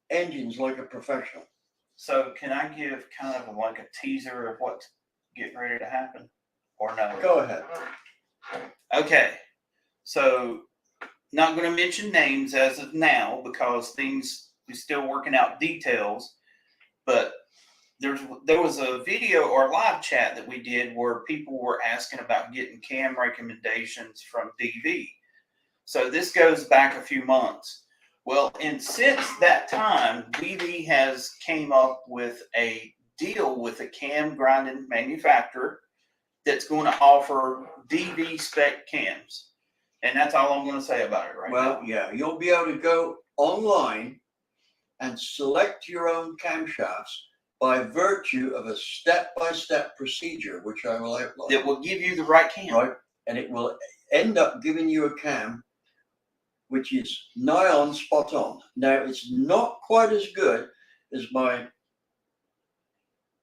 S1: engines like a professional.
S4: so can I give kind of like a teaser of what's getting ready to happen, or no?
S1: Go ahead.
S4: Okay, so not going to mention names as of now because we're still working out details. But there was a video or live chat that we did where people were asking about getting cam recommendations from DV. So this goes back a few months. Well, and since that time, DV has came up with a deal with a cam grinding manufacturer that's going to offer DV spec cams. And that's all I'm going to say about it right now.
S1: Well, yeah, you'll be able to go online and select your own camshafts by virtue of a step-by-step procedure, which I will outline.
S4: That will give you the right cam.
S1: Right? And it will end up giving you a cam which is nigh on spot on. Now, it's not quite as good as my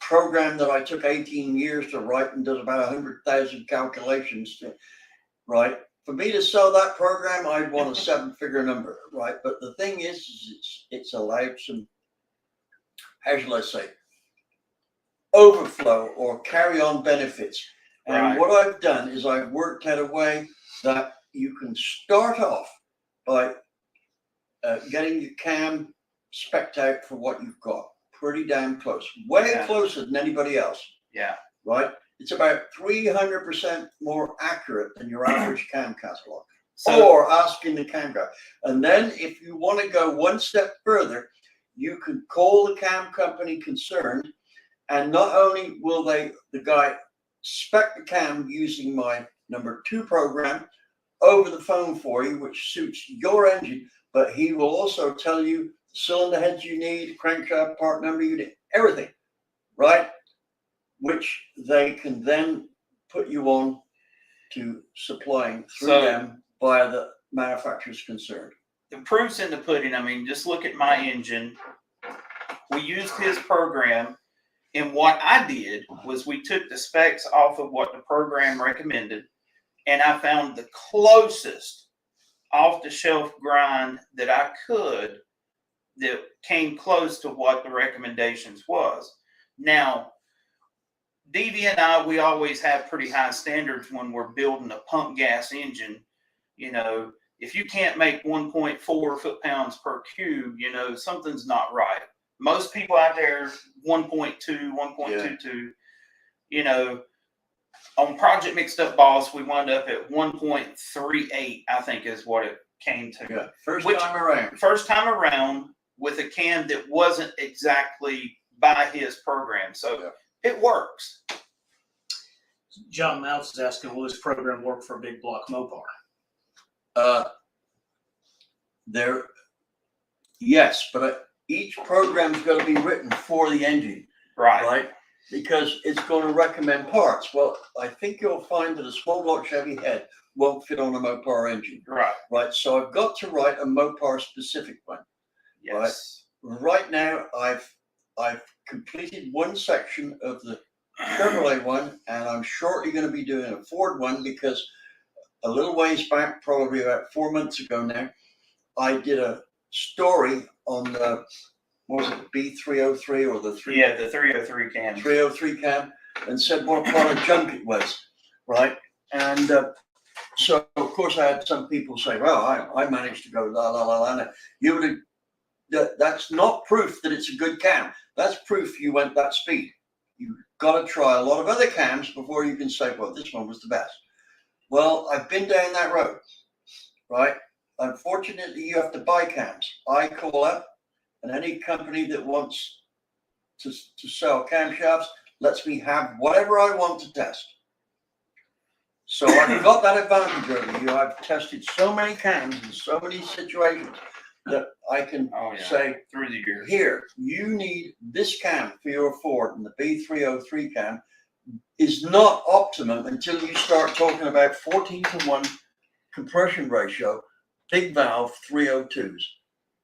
S1: program that I took 18 years to write and does about 100,000 calculations, right? For me to sell that program, I'd want a 7-figure number, right? But the thing is it's allowed some, how shall I say, overflow or carry on benefits. And
S4: Right.
S1: what I've done is I've worked out a way that you can start off by getting your cam spec'd out for what you've got. Pretty damn close. Way
S4: Yeah.
S1: closer than anybody else,
S4: Yeah.
S1: right? It's about 300% more accurate than your average cam catalog.
S4: So,
S1: Or asking the cam guy. And then if you want to go one step further, you can call the cam company concerned, and not only will the guy spec the cam using my number 2 program over the phone for you, which suits your engine, but he will also tell you cylinder heads you need, crankshaft part number you need, everything, right? Which they can then put you on to supplying through them via the manufacturer's concerned.
S4: the proof's in the pudding. I mean, just look at my engine. We used his program, and what I did was we took the specs off of what the program recommended, and I found the closest off-the-shelf grind that I could that came close to what the recommendations was. Now, DV and I, we always have pretty high standards when we're building a pump gas engine. You know, if you can't make 1.4 foot-pounds per cube, you know, something's not right. Most people out there, 1.2, 1.22, you know, on Project Mixed Up Boss, we wound up at 1.38, I think is what it came to.
S1: Yeah, first
S4: Which-
S1: time around.
S4: First time around with a cam that wasn't exactly by his program. So
S1: Yeah.
S4: it works.
S2: John Mounts is asking, will this program work for a big block Mopar?
S1: Yes, but each program's got to be written for the engine,
S4: Right.
S1: right? Because it's going to recommend parts. Well, I think you'll find that a small block Chevy head won't fit on a Mopar engine,
S4: Right.
S1: right? So I've got to write a Mopar specific one.
S4: Yes.
S1: Right now, I've completed one section of the Chevrolet one, and I'm shortly going to be doing a Ford one because a little ways back, probably about 4 months ago now, I did a story on the, what was it, B303 or the 3?
S4: Yeah, the 303 cam.
S1: 303 cam, and said what a pile of junk it was, right? And so, of course, I had some people say, well, I managed to go la, la, la, la. And you would have, that's not proof that it's a good cam. That's proof you went that speed. You've got to try a lot of other cams before you can say, well, this one was the best. Well, I've been down that road, right? Unfortunately, you have to buy cams. I call up, and any company that wants to sell camshafts lets me have whatever I want to test. So I've got that advantage over you. I've tested so many cams in so many situations that I can say,
S4: through the years.
S1: here, you need this cam for your Ford, and the B303 cam is not optimum until you start talking about 14-to-1
S3: compression ratio, big valve 302s.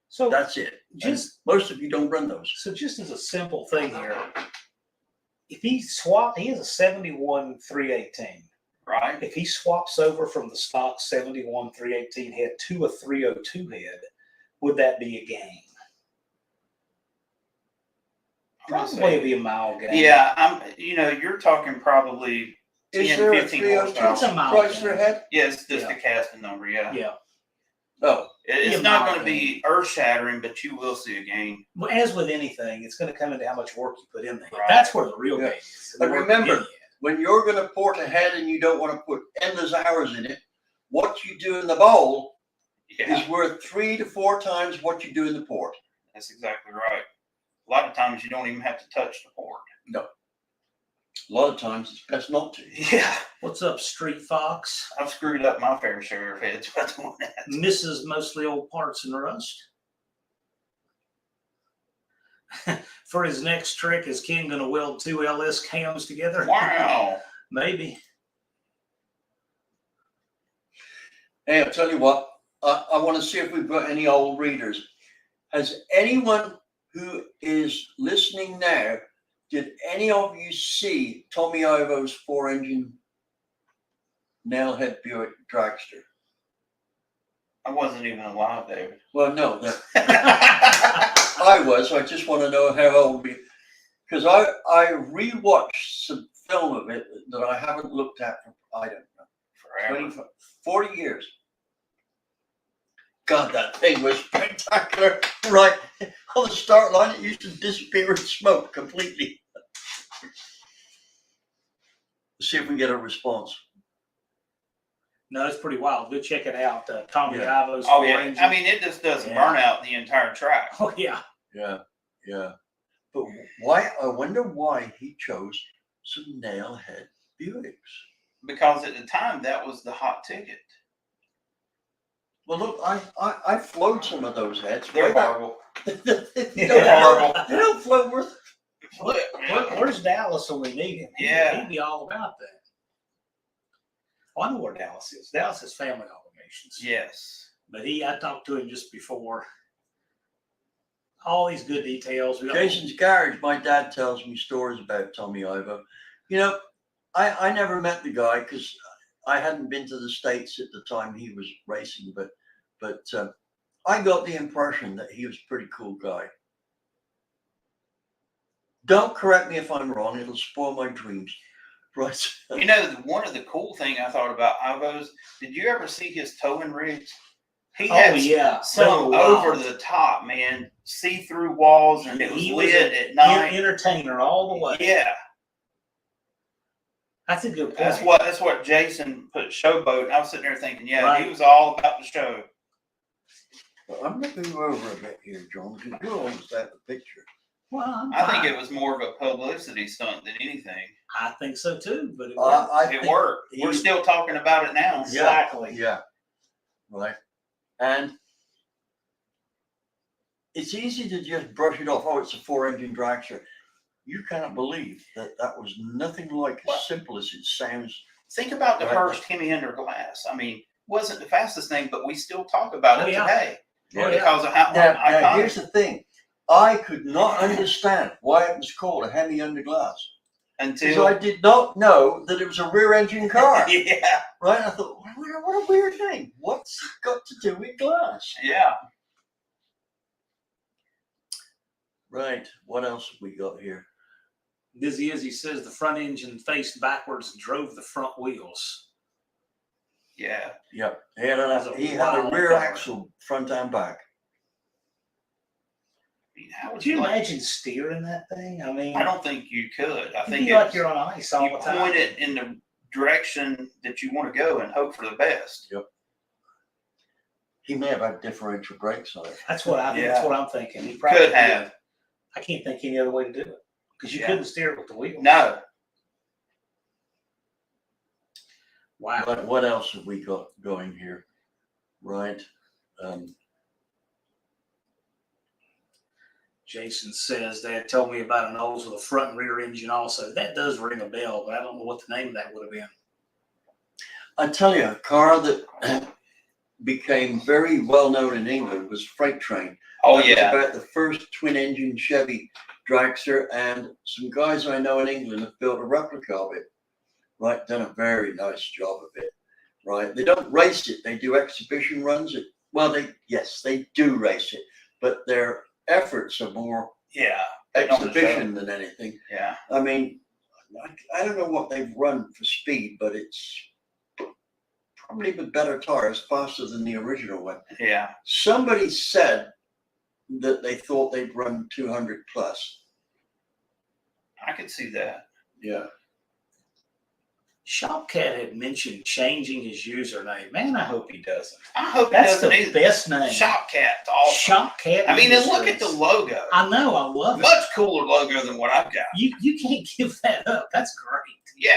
S2: So
S3: That's it.
S2: just
S3: And most of you don't run those.
S2: so just as a simple thing here, if he swapped, he has a 71 318.
S4: Right?
S2: If he swaps over from the stock 71 318 head to a 302 head, would that be a gain? Probably be a mile gain.
S4: Yeah, you're talking probably
S3: Is
S4: 10,
S3: there a
S4: 15
S3: 302
S2: It's a
S4: horsepower.
S2: mile
S3: price
S2: gain.
S3: per head?
S4: Yes, just
S2: Yeah.
S4: the casting number, yeah.
S2: Yeah.
S3: No.
S4: It's
S2: Yeah,
S4: not
S2: mile
S4: going to be earth shattering, but you will see a gain.
S2: Well, as with anything, it's going to come into how much work you put in there.
S4: Right.
S2: That's where the real
S3: Yeah.
S2: gain is.
S3: But
S2: The work
S3: remember,
S2: you get.
S3: when you're going to port a head and you don't want to put endless hours in it, what you do in the bowl
S4: Yeah,
S3: is worth 3 to 4 times what you do in the port.
S4: that's exactly right. A lot of times you don't even have to touch the port.
S3: A lot of times it's best not to.
S4: Yeah,
S2: What's up, Street Fox?
S4: I've screwed up my fair share of heads by doing that.
S2: Misses mostly old parts and rust. For his next trick, is Ken going to weld 2 LS cams together?
S4: Wow.
S2: Maybe.
S3: Hey, I'll tell you what, I want to see if we've got any old readers. Has anyone who is listening now, did any of you see Tommy Ivo's 4-engine nailhead Buick dragster?
S4: I wasn't even alive, David.
S3: Well, no, I was. I just want to know how old we, because I rewatched some film of it that I haven't looked at for, I don't know,
S4: Forever.
S3: 40 years. God, that thing was spectacular. Right on the start line, it used to disappear in smoke completely. Let's see if we can get a response.
S2: No, it's pretty wild. Go check it out. Tommy
S3: Yeah.
S2: Ivo's
S4: Oh,
S2: 4
S4: yeah.
S2: engine.
S4: I mean, it just doesn't
S2: Yeah.
S4: burn out the entire track.
S2: Oh, yeah.
S3: Yeah, yeah. But why? I wonder why he chose some nailhead Buicks.
S4: Because at the time, that was the hot ticket.
S3: Well, look, I float some of those heads.
S4: They're
S3: Way back.
S4: horrible.
S3: they
S4: They're horrible.
S3: don't float worth.
S2: Where's Dallas when we need him?
S4: Yeah.
S2: He'd be all about that. Oh, I know where Dallas is. Dallas has family obligations.
S4: Yes.
S2: But I talked to him just before. All these good details. We got-
S3: Jason's Garage, my dad tells me stories about Tommy Ivo. You know, I never met the guy because I hadn't been to the States at the time he was racing, but I got the impression that he was a pretty cool guy. Don't correct me if I'm wrong, it'll spoil my dreams. Right.
S4: One of the cool thing I thought about Ivo's, did you ever see his towing rigs? He
S2: Oh,
S4: had
S2: yeah.
S4: some
S2: They were
S4: over
S2: wild.
S4: the top, man. See-through walls, and it was
S2: He was
S4: lit
S2: an
S4: at night.
S2: entertainer all the way.
S4: Yeah,
S2: That's a good point.
S4: that's what Jason put Showboat. I was sitting there thinking, yeah,
S2: Right.
S4: he was all about the show.
S3: Well, I'm looking you over a bit here, John, because you're almost at the picture.
S2: Well, I'm
S4: I think
S2: fine.
S4: it was more of a publicity stunt than anything.
S2: I think so too, but it
S3: I
S4: It
S3: think
S4: worked. We're
S3: he-
S4: still talking about it now.
S2: exactly.
S3: Yeah. Right. And it's easy to just brush it off. Oh, it's a 4-engine dragster. You cannot believe that that was nothing like
S4: What?
S3: as simple as it sounds.
S4: Think about the
S3: Right.
S4: first Hemi under glass. I mean, wasn't the fastest thing, but we still talk about
S2: Oh,
S4: it
S2: yeah.
S4: today
S2: Yeah.
S4: because of how
S3: Now,
S4: iconic.
S3: here's the thing. I could not understand why it was called a Hemi under glass. Because
S4: Until
S3: I did not know that it was a rear-engine car.
S4: yeah,
S3: Right? I thought, what a weird name. What's it got to do with glass?
S4: yeah.
S3: Right. What else have we got here?
S2: Dizzy Izzy says the front engine faced backwards and drove the front wheels.
S4: Yeah,
S3: Yep. He had
S2: That's a
S3: he had a
S2: wild
S3: rear
S2: car.
S3: axle front and back.
S4: I mean, how would
S2: Could you
S4: like?
S2: imagine steering that thing? I mean,
S4: I don't think you could. I
S2: it'd
S4: think
S2: be like
S4: it's,
S2: you're on ice all
S4: you
S2: the time.
S4: point it in the direction that you want to go and hope for the best.
S3: He may have had differential brakes on it.
S2: That's what I.
S4: Yeah.
S2: That's what I'm thinking. He probably
S4: Could
S2: did.
S4: have.
S2: I can't think any other way to do it because you
S4: Yeah.
S2: couldn't steer it with the wheels.
S4: No,
S2: Wow.
S3: What else have we got going here? Right.
S2: Jason says Dad told me about an Olds with a front and rear engine also. That does ring a bell, but I don't know what the name of that would have been.
S3: I tell you, a car that
S1: became very well known in England was Freight Train.
S4: Oh
S1: That was
S4: yeah.
S1: about the first twin engine Chevy dragster, and some guys I know in England have built a replica of it. Right, done a very nice job of it. Right, they don't race it; they do exhibition runs. They do race it, but their efforts are more
S4: Yeah. Putting on the show.
S1: exhibition than anything.
S4: Yeah.
S1: I mean, I don't know what they've run for speed, but it's probably with better tires, faster than the original one.
S4: Yeah.
S1: Somebody said that they thought they'd run 200 plus.
S4: I could see that.
S1: Yeah.
S2: Shopcat had mentioned changing his username. Man, I hope he doesn't.
S4: I hope
S2: That's
S4: it
S2: the
S4: doesn't either.
S2: best name.
S4: Shopcat's awesome.
S2: Shopcat.
S4: I mean, and look at the
S2: Industries.
S4: logo.
S2: I know, I love it.
S4: Much cooler logo than what I've got.
S2: You can't give that up. That's great.
S4: Yeah.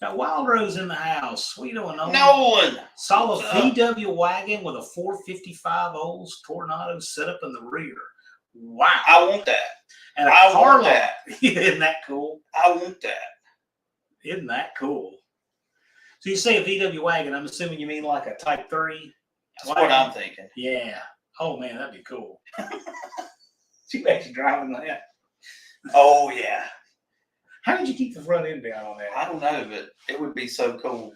S2: Now, Wild Rose in the house. We don't know.
S4: Nolan.
S2: Saw a
S4: What's up?
S2: VW wagon with a 455 Olds Tornado set up in the rear. Wow.
S4: I want that.
S2: And a
S4: I want
S2: car lot.
S4: that.
S2: Isn't that cool?
S4: I want that.
S2: Isn't that cool? So you say a VW wagon, I'm assuming you mean like a Type 3?
S4: That's what I'm thinking.
S2: Yeah. Oh, man, that'd be cool. You actually driving that.
S4: Oh yeah.
S2: How did you keep the front end down on
S4: I
S2: that?
S4: don't know, but it would be so cool.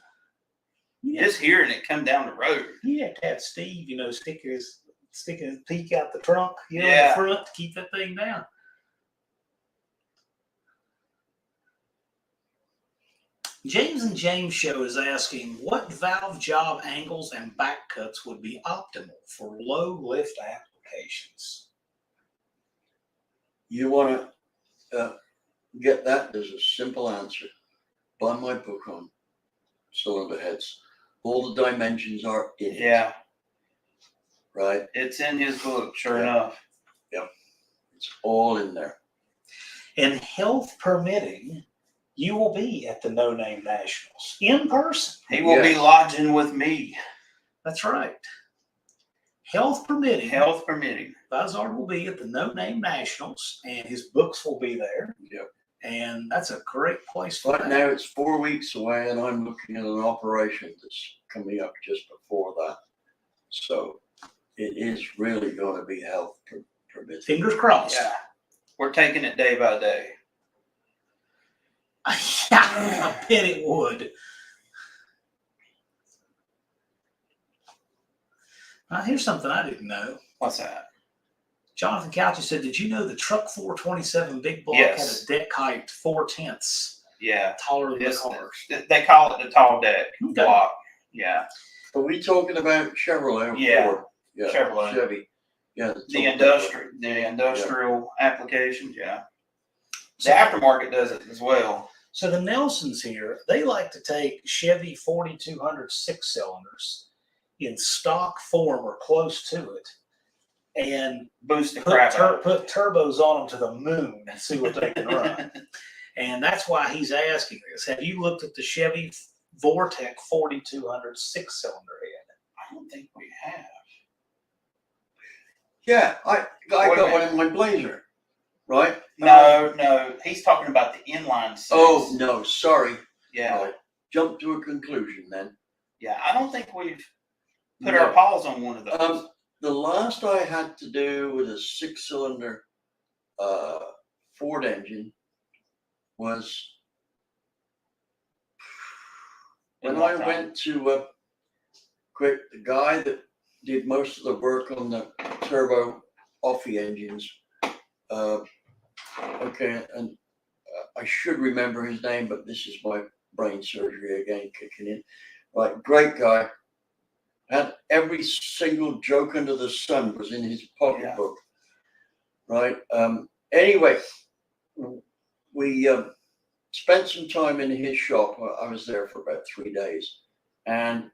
S2: Yeah.
S4: Just hearing it come down the road.
S2: You have to have Steve, stick his peek out the trunk, in
S4: Yeah.
S2: the front to keep that thing down. James and James Show is asking what valve job angles and back cuts would be optimal for low lift applications.
S1: You want to get that? There's a simple answer. Buy my book on cylinder heads. All the dimensions are in it.
S4: Yeah.
S1: Right?
S4: It's in his book, sure
S1: Yeah.
S4: enough.
S1: It's all in there.
S2: And health permitting, you will be at the No Name Nationals in person.
S4: He will be
S1: Yes.
S4: lodging with me.
S2: That's right. Health permitting,
S4: Health permitting.
S2: Vizard will be at the No Name Nationals, and his books will be there.
S1: Yep.
S2: And that's a great place for
S1: Right
S2: that.
S1: now it's 4 weeks away, and I'm looking at an operation that's coming up just before that. So it is really going to be health permitted.
S2: Fingers crossed.
S4: Yeah. We're taking it day by day.
S2: I bet it would. Here's something I didn't know.
S4: What's that?
S2: Jonathan Couchy said, did you know the Truck 427 Big Block
S4: Yes.
S2: had a deck height 4/10
S4: Yeah.
S2: taller than
S4: Yes,
S2: the cars?
S4: they call it the tall deck
S2: Okay.
S4: block. Yeah.
S1: Are we talking about Chevrolet? Or
S4: Yeah.
S1: Ford? Yeah.
S4: Chevrolet.
S1: Chevy. Yeah.
S4: The industrial applications, yeah. The aftermarket does it as well.
S2: So the Nelsons here, they like to take Chevy 4200 6-cylinders in stock form or close to it and
S4: Boost the
S2: put,
S4: crap out.
S2: put turbos on them to the moon and see what they can run. And that's why he's asking this. Have you looked at the Chevy Vortec 4200 6-cylinder head?
S4: I don't think we have.
S1: Yeah, I
S4: Wait a
S1: got one
S4: minute.
S1: in my Blazer, right?
S4: No, he's talking about the inline six.
S1: Oh no, sorry.
S4: yeah,
S1: Right. Jump to a conclusion then.
S4: yeah. I don't think we've put
S1: No.
S4: our paws on one of those.
S1: The last I had to do with a 6-cylinder Ford engine was when I went to the guy that did most of the work on the turbo Offie engines. Okay, and I should remember his name, but this is my brain surgery again kicking in. Right, great guy. Had every single joke under the sun was in his pocketbook. Right. Anyway, we spent some time in his shop. I was there for about 3 days, and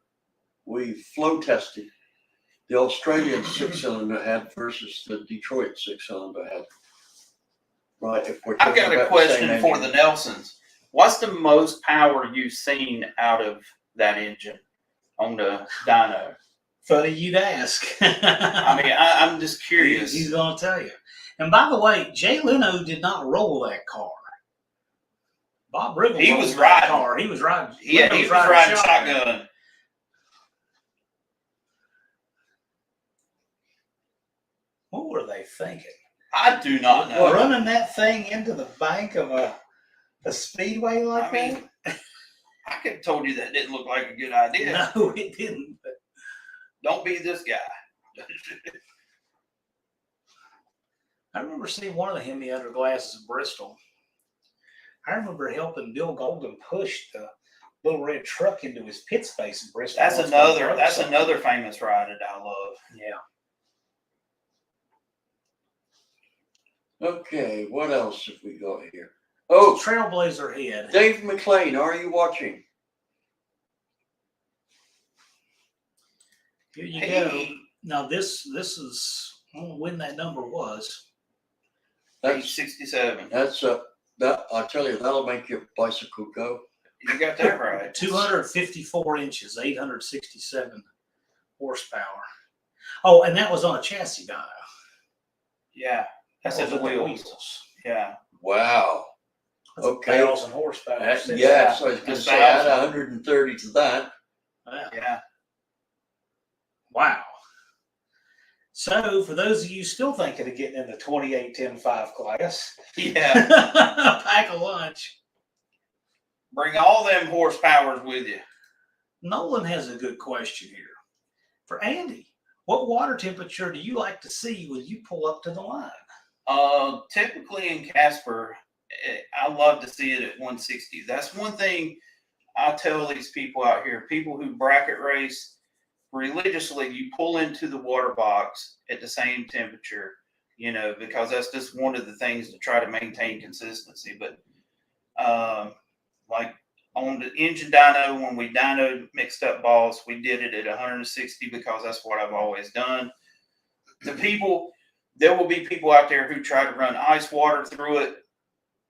S1: we flow tested the Australian 6-cylinder head versus the Detroit 6-cylinder head. Right. If we're
S4: I've
S1: talking
S4: got a
S1: about
S4: question
S1: the same
S4: for
S1: engine.
S4: the Nelsons. What's the most power you've seen out of that engine on the dyno?
S2: Funny you'd ask.
S4: I mean, I'm just curious.
S2: He's going to tell you. And by the way, Jay Leno did not roll that car. Bob Riggle
S4: He
S2: rolled
S4: was
S2: that
S4: riding.
S2: car. He was riding.
S4: Yeah,
S2: Leno
S4: he was riding
S2: shotgun.
S4: shotgun.
S2: What were they thinking?
S4: I do not know.
S2: Running that thing into the bank of a speedway like
S4: I mean, I could have told you that didn't look like a good idea.
S2: that? No, it didn't. But
S4: Don't be this guy.
S2: I remember seeing one of the Hemi under glasses in Bristol. I remember helping Bill Golden push the little red truck into his pit space in Bristol.
S4: That's another famous ride that I love.
S2: Yeah.
S1: Okay, what else have we got here?
S2: Oh,
S1: Oh,
S2: Trailblazer head.
S1: Dave McLean, are you watching?
S2: Here you
S4: Hey.
S2: go. Now this is, I don't know when that number was.
S4: Page
S1: That's
S4: 67.
S1: that I tell you, that'll make your bicycle go.
S4: You got that right.
S2: 254 inches, 867 horsepower. Oh, and that was on a chassis dyno.
S4: Yeah. That's at the wheels. Yeah.
S1: Wow.
S2: That's
S1: Okay.
S2: 1,000 horsepower.
S1: Yes, I was going to
S4: That's
S1: say add
S4: 1,000.
S1: 130 to that.
S2: Yeah.
S4: Yeah.
S2: Wow. So, for those of you still thinking of getting in the 28-10-5 class,
S4: Yeah.
S2: pack a lunch.
S4: Bring all them horsepowers with you.
S2: Nolan has a good question here. For Andy, what water temperature do you like to see when you pull up to the line?
S4: Typically in Casper, I love to see it at 160. That's one thing I tell these people out here, people who bracket race religiously, you pull into the water box at the same temperature, because that's just one of the things to try to maintain consistency. But like on the engine dyno, when we dynoed mixed up balls, we did it at 160 because that's what I've always done. There will be people out there who try to run ice water through it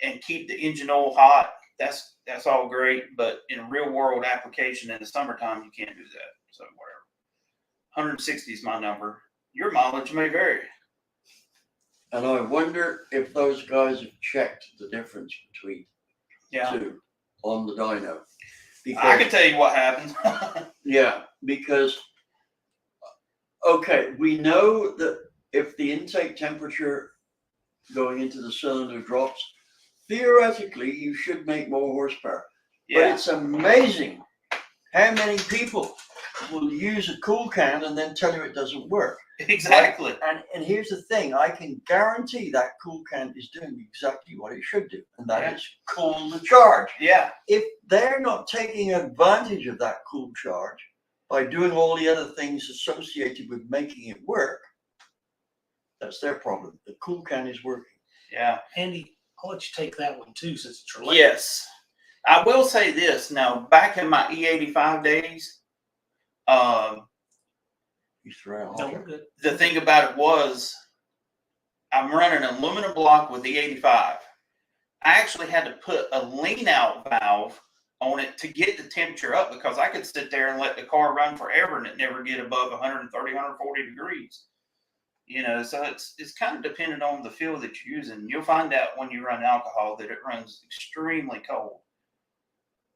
S4: and keep the engine oil hot. That's all great, but in a real world application in the summertime, you can't do that. So whatever. 160 is my number. Your mileage may vary.
S1: And I wonder if those guys have checked the difference between two on the dyno.
S4: I can tell you what happens.
S1: Yeah, because, okay, we know that if the intake temperature going into the cylinder drops, theoretically, you should make more horsepower. But
S4: Yeah.
S1: it's amazing how many people will use a cool can and then tell you it doesn't work.
S4: Exactly.
S1: And here's the thing, I can guarantee that cool can is doing exactly what it should do, and that is cool the charge.
S4: Yeah.
S1: If they're not taking advantage of that cool charge by doing all the other things associated with making it work, that's their problem. The cool can is working.
S4: Yeah.
S2: Andy, I'll let you take that one too, since it's related.
S4: Yes. I will say this. Now, back in my E85 days,
S1: You throw out.
S2: No, we're good.
S4: the thing about it was I'm running an aluminum block with the 85. I actually had to put a lean out valve on it to get the temperature up because I could sit there and let the car run forever and it never get above 130, 140 degrees. So it's kind of dependent on the fuel that you're using. You'll find out when you run alcohol that it runs extremely cold.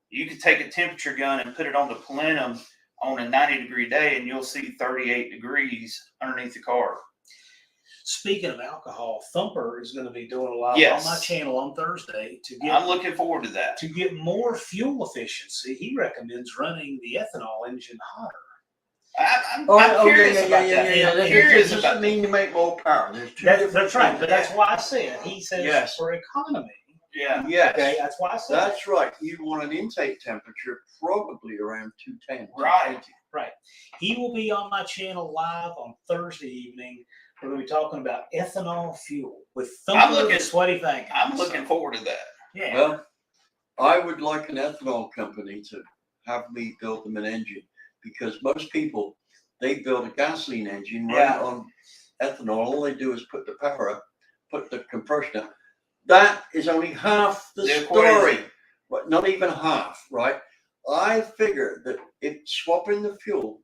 S4: You can take a temperature gun and put it on the plenum on a 90-degree day and you'll see 38 degrees underneath the car.
S2: Speaking of alcohol, Thumper is going to be doing a lot
S4: Yes.
S2: on my channel on Thursday
S4: I'm looking forward to that.
S2: to get more fuel efficiency. He recommends running the ethanol engine hotter.
S4: I'm curious about that. I'm curious
S1: It
S4: about
S1: doesn't mean to make more power. There's two
S2: That's
S1: different
S2: right,
S1: things.
S2: but that's why I said, he says
S1: Yes.
S2: for economy.
S4: Yeah.
S1: Yes,
S2: Okay, that's why I said
S1: that's right. You want an intake temperature probably around 210.
S4: Right.
S1: 220.
S2: right. He will be on my channel live on Thursday evening. We're going to be talking about ethanol fuel with Thumper and Sweaty Vagans.
S4: I'm looking forward to that.
S2: Yeah.
S1: Well, I would like an ethanol company to have me build them an engine, because most people, they build a gasoline engine run
S4: Yeah.
S1: on ethanol. All they do is put the power up, put the compression up. That is only half the story,
S4: equation.
S1: but not even half, right? I figure that if swapping the fuel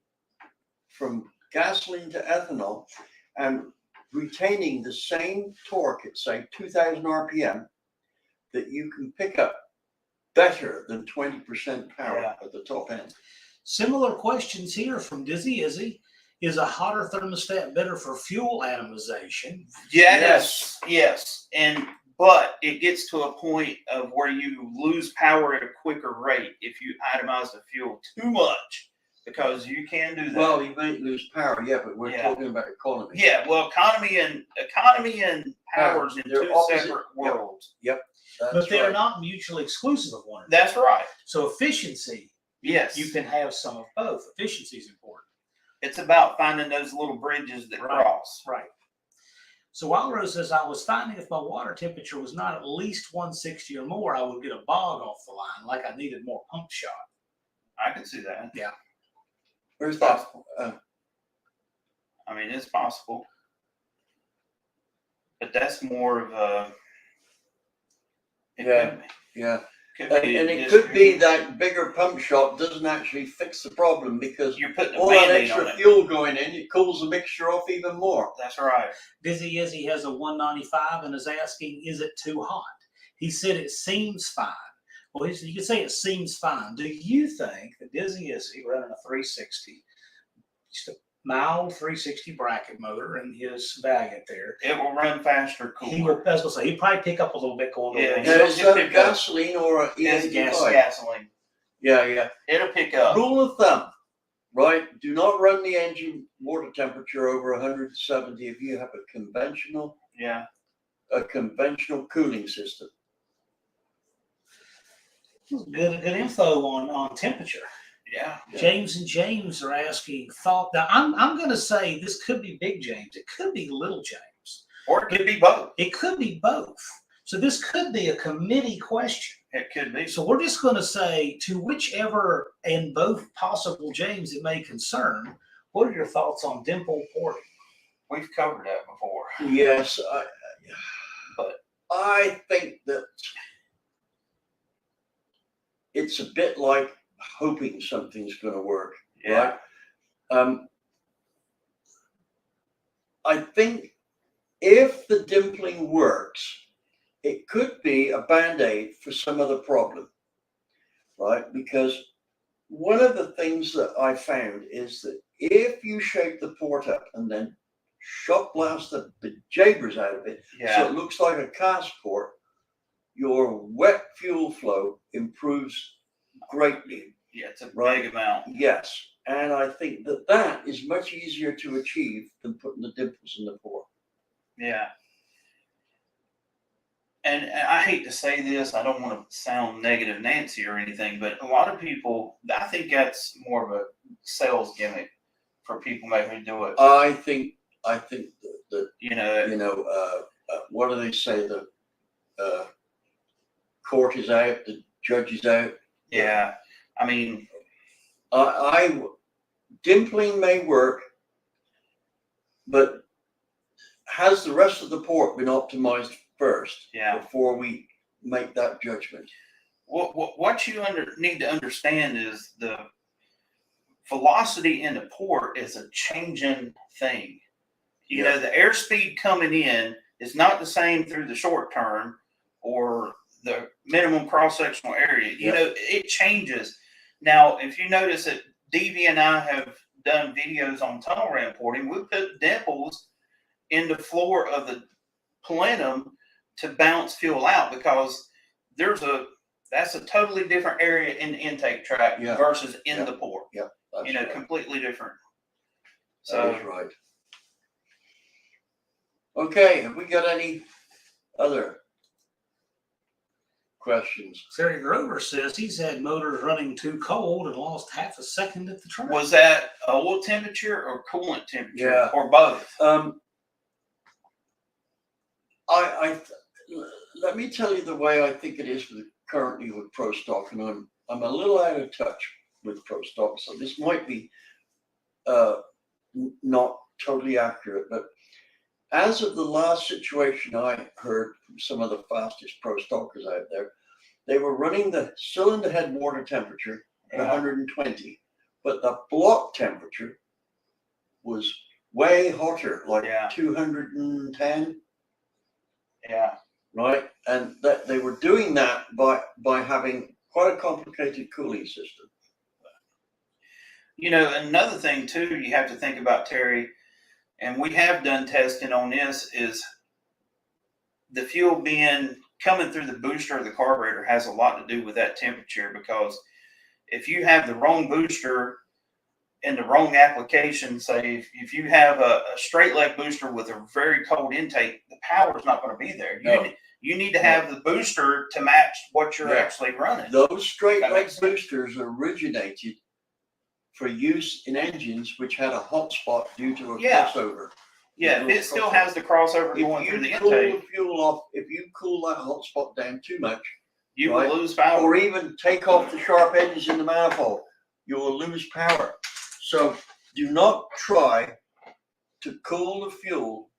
S1: from gasoline to ethanol and retaining the same torque at, say, 2,000 RPM, that you can pick up better than 20% power
S4: Yeah.
S1: at the top end.
S2: Similar questions here from Dizzy Izzy. Is a hotter thermostat better for fuel atomization?
S4: Yes. But it gets to a point of where you lose power at a quicker rate if you itemize the fuel too much, because you can do that.
S1: Well, you may lose power, yeah, but we're
S4: Yeah.
S1: talking about economy.
S4: Yeah, well, economy and powers in
S1: They're
S4: two
S1: opposite.
S4: separate
S1: Yep.
S4: worlds.
S1: That's
S2: But they're
S1: right.
S2: not mutually exclusive of one another.
S4: That's right.
S2: So efficiency,
S4: Yes.
S2: you can have some of both. Efficiency is important.
S4: It's about finding those little bridges that cross.
S2: Right. So Walrose says, I was finding if my water temperature was not at least 160 or more, I would get a bog off the line, like I needed more pump shot.
S4: I can see that.
S1: Where's that?
S4: I mean, it's possible. But that's more of a.
S1: Yeah. Yeah.
S4: Could
S1: And
S4: be
S1: it could be that bigger pump shot doesn't actually fix the problem, because
S4: you're putting a
S1: all that
S4: Band-Aid on
S1: extra
S4: it.
S1: fuel going in, it cools the mixture off even more.
S4: That's right.
S2: Busy Izzy has a 195 and is asking, is it too hot? He said it seems fine. Well, you could say it seems fine. Do you think that Busy Izzy running a 360, just a mild 360 bracket motor and his Valiant there,
S4: It will run faster,
S2: he will,
S4: cooler.
S2: I was going to say, he'd probably pick up a little bit going
S4: Yeah,
S2: over.
S4: yeah.
S1: Now, is that a gasoline or a
S4: It's
S1: E85?
S4: gasoline.
S1: Yeah.
S4: It'll pick up.
S1: Rule of thumb, right? Do not run the engine water temperature over 170 if you have a conventional cooling system.
S2: Good info on temperature.
S4: Yeah.
S2: James and James are asking thought. Now I'm going to say this could be Big James. It could be Little James.
S4: Or it could be both.
S2: It could be both. So this could be a committee question.
S4: It could be.
S2: So we're just going to say to whichever and both possible James it may concern. What are your thoughts on dimple porting?
S4: We've covered that before.
S1: Yes,
S4: But
S1: I think that it's a bit like hoping something's going to work.
S4: yeah.
S1: Right? I think if the dimpling works, it could be a band-aid for some other problem, right? Because one of the things that I found is that if you shake the port up and then shot blast the bejeebers out of it, so
S4: Yeah.
S1: it looks like a cast port, your wet fuel flow improves greatly.
S4: Yeah, it's a
S1: Right.
S4: big amount.
S1: Yes, and I think that that is much easier to achieve than putting the dimples in the port.
S4: Yeah. And I hate to say this, I don't want to sound negative Nancy or anything, but a lot of people, I think that's more of a sales gimmick for people maybe to do it.
S1: I think that
S4: You know,
S1: what do they say? The court is out, the judge is out.
S4: yeah. I mean,
S1: Dimpling may work, but has the rest of the port been optimized first
S4: yeah.
S1: before we make that judgment?
S4: What you need to understand is the velocity in the port is a changing thing. You know, the airspeed coming in is not the same through the short term or the minimum cross-sectional area. You know, it changes. Now, if you notice that DV and I have done videos on tunnel ram porting, we put dimples in the floor of the plenum to bounce fuel out, because that's a totally different area in the intake tract versus in the port.
S1: Yeah, that's
S4: You know,
S1: right.
S4: completely different.
S1: That
S4: So
S1: is right. Okay, have we got any other questions?
S2: Terry Grover says he's had motors running too cold and lost half a second at the track.
S4: was that oil temperature or coolant temperature,
S1: Yeah.
S4: or both?
S1: Let me tell you the way I think it is currently with Pro Stock, and I'm a little out of touch with Pro Stock, so this might be not totally accurate, but as of the last situation I heard from some of the fastest Pro Stockers out there, they were running the cylinder head water temperature at 120, but the block temperature was way hotter, like 210.
S4: Yeah.
S1: Right, and that they were doing that by having quite a complicated cooling system.
S4: You know, another thing too, you have to think about, Terry, and we have done testing on this, is the fuel being coming through the booster of the carburetor has a lot to do with that temperature, because if you have the wrong booster in the wrong application, say if you have a straight leg booster with a very cold intake, the power is not going to be there. You need to have the booster to match what you're actually running.
S1: Those straight leg boosters originated for use in engines which had a hot spot due to a crossover.
S4: Yeah, it still has the crossover going through the intake.
S1: Fuel off, if you cool that hot spot down too much,
S4: you will lose power.
S1: Or even take off the sharp edges in the manifold, you will lose power. So do not try to cool the fuel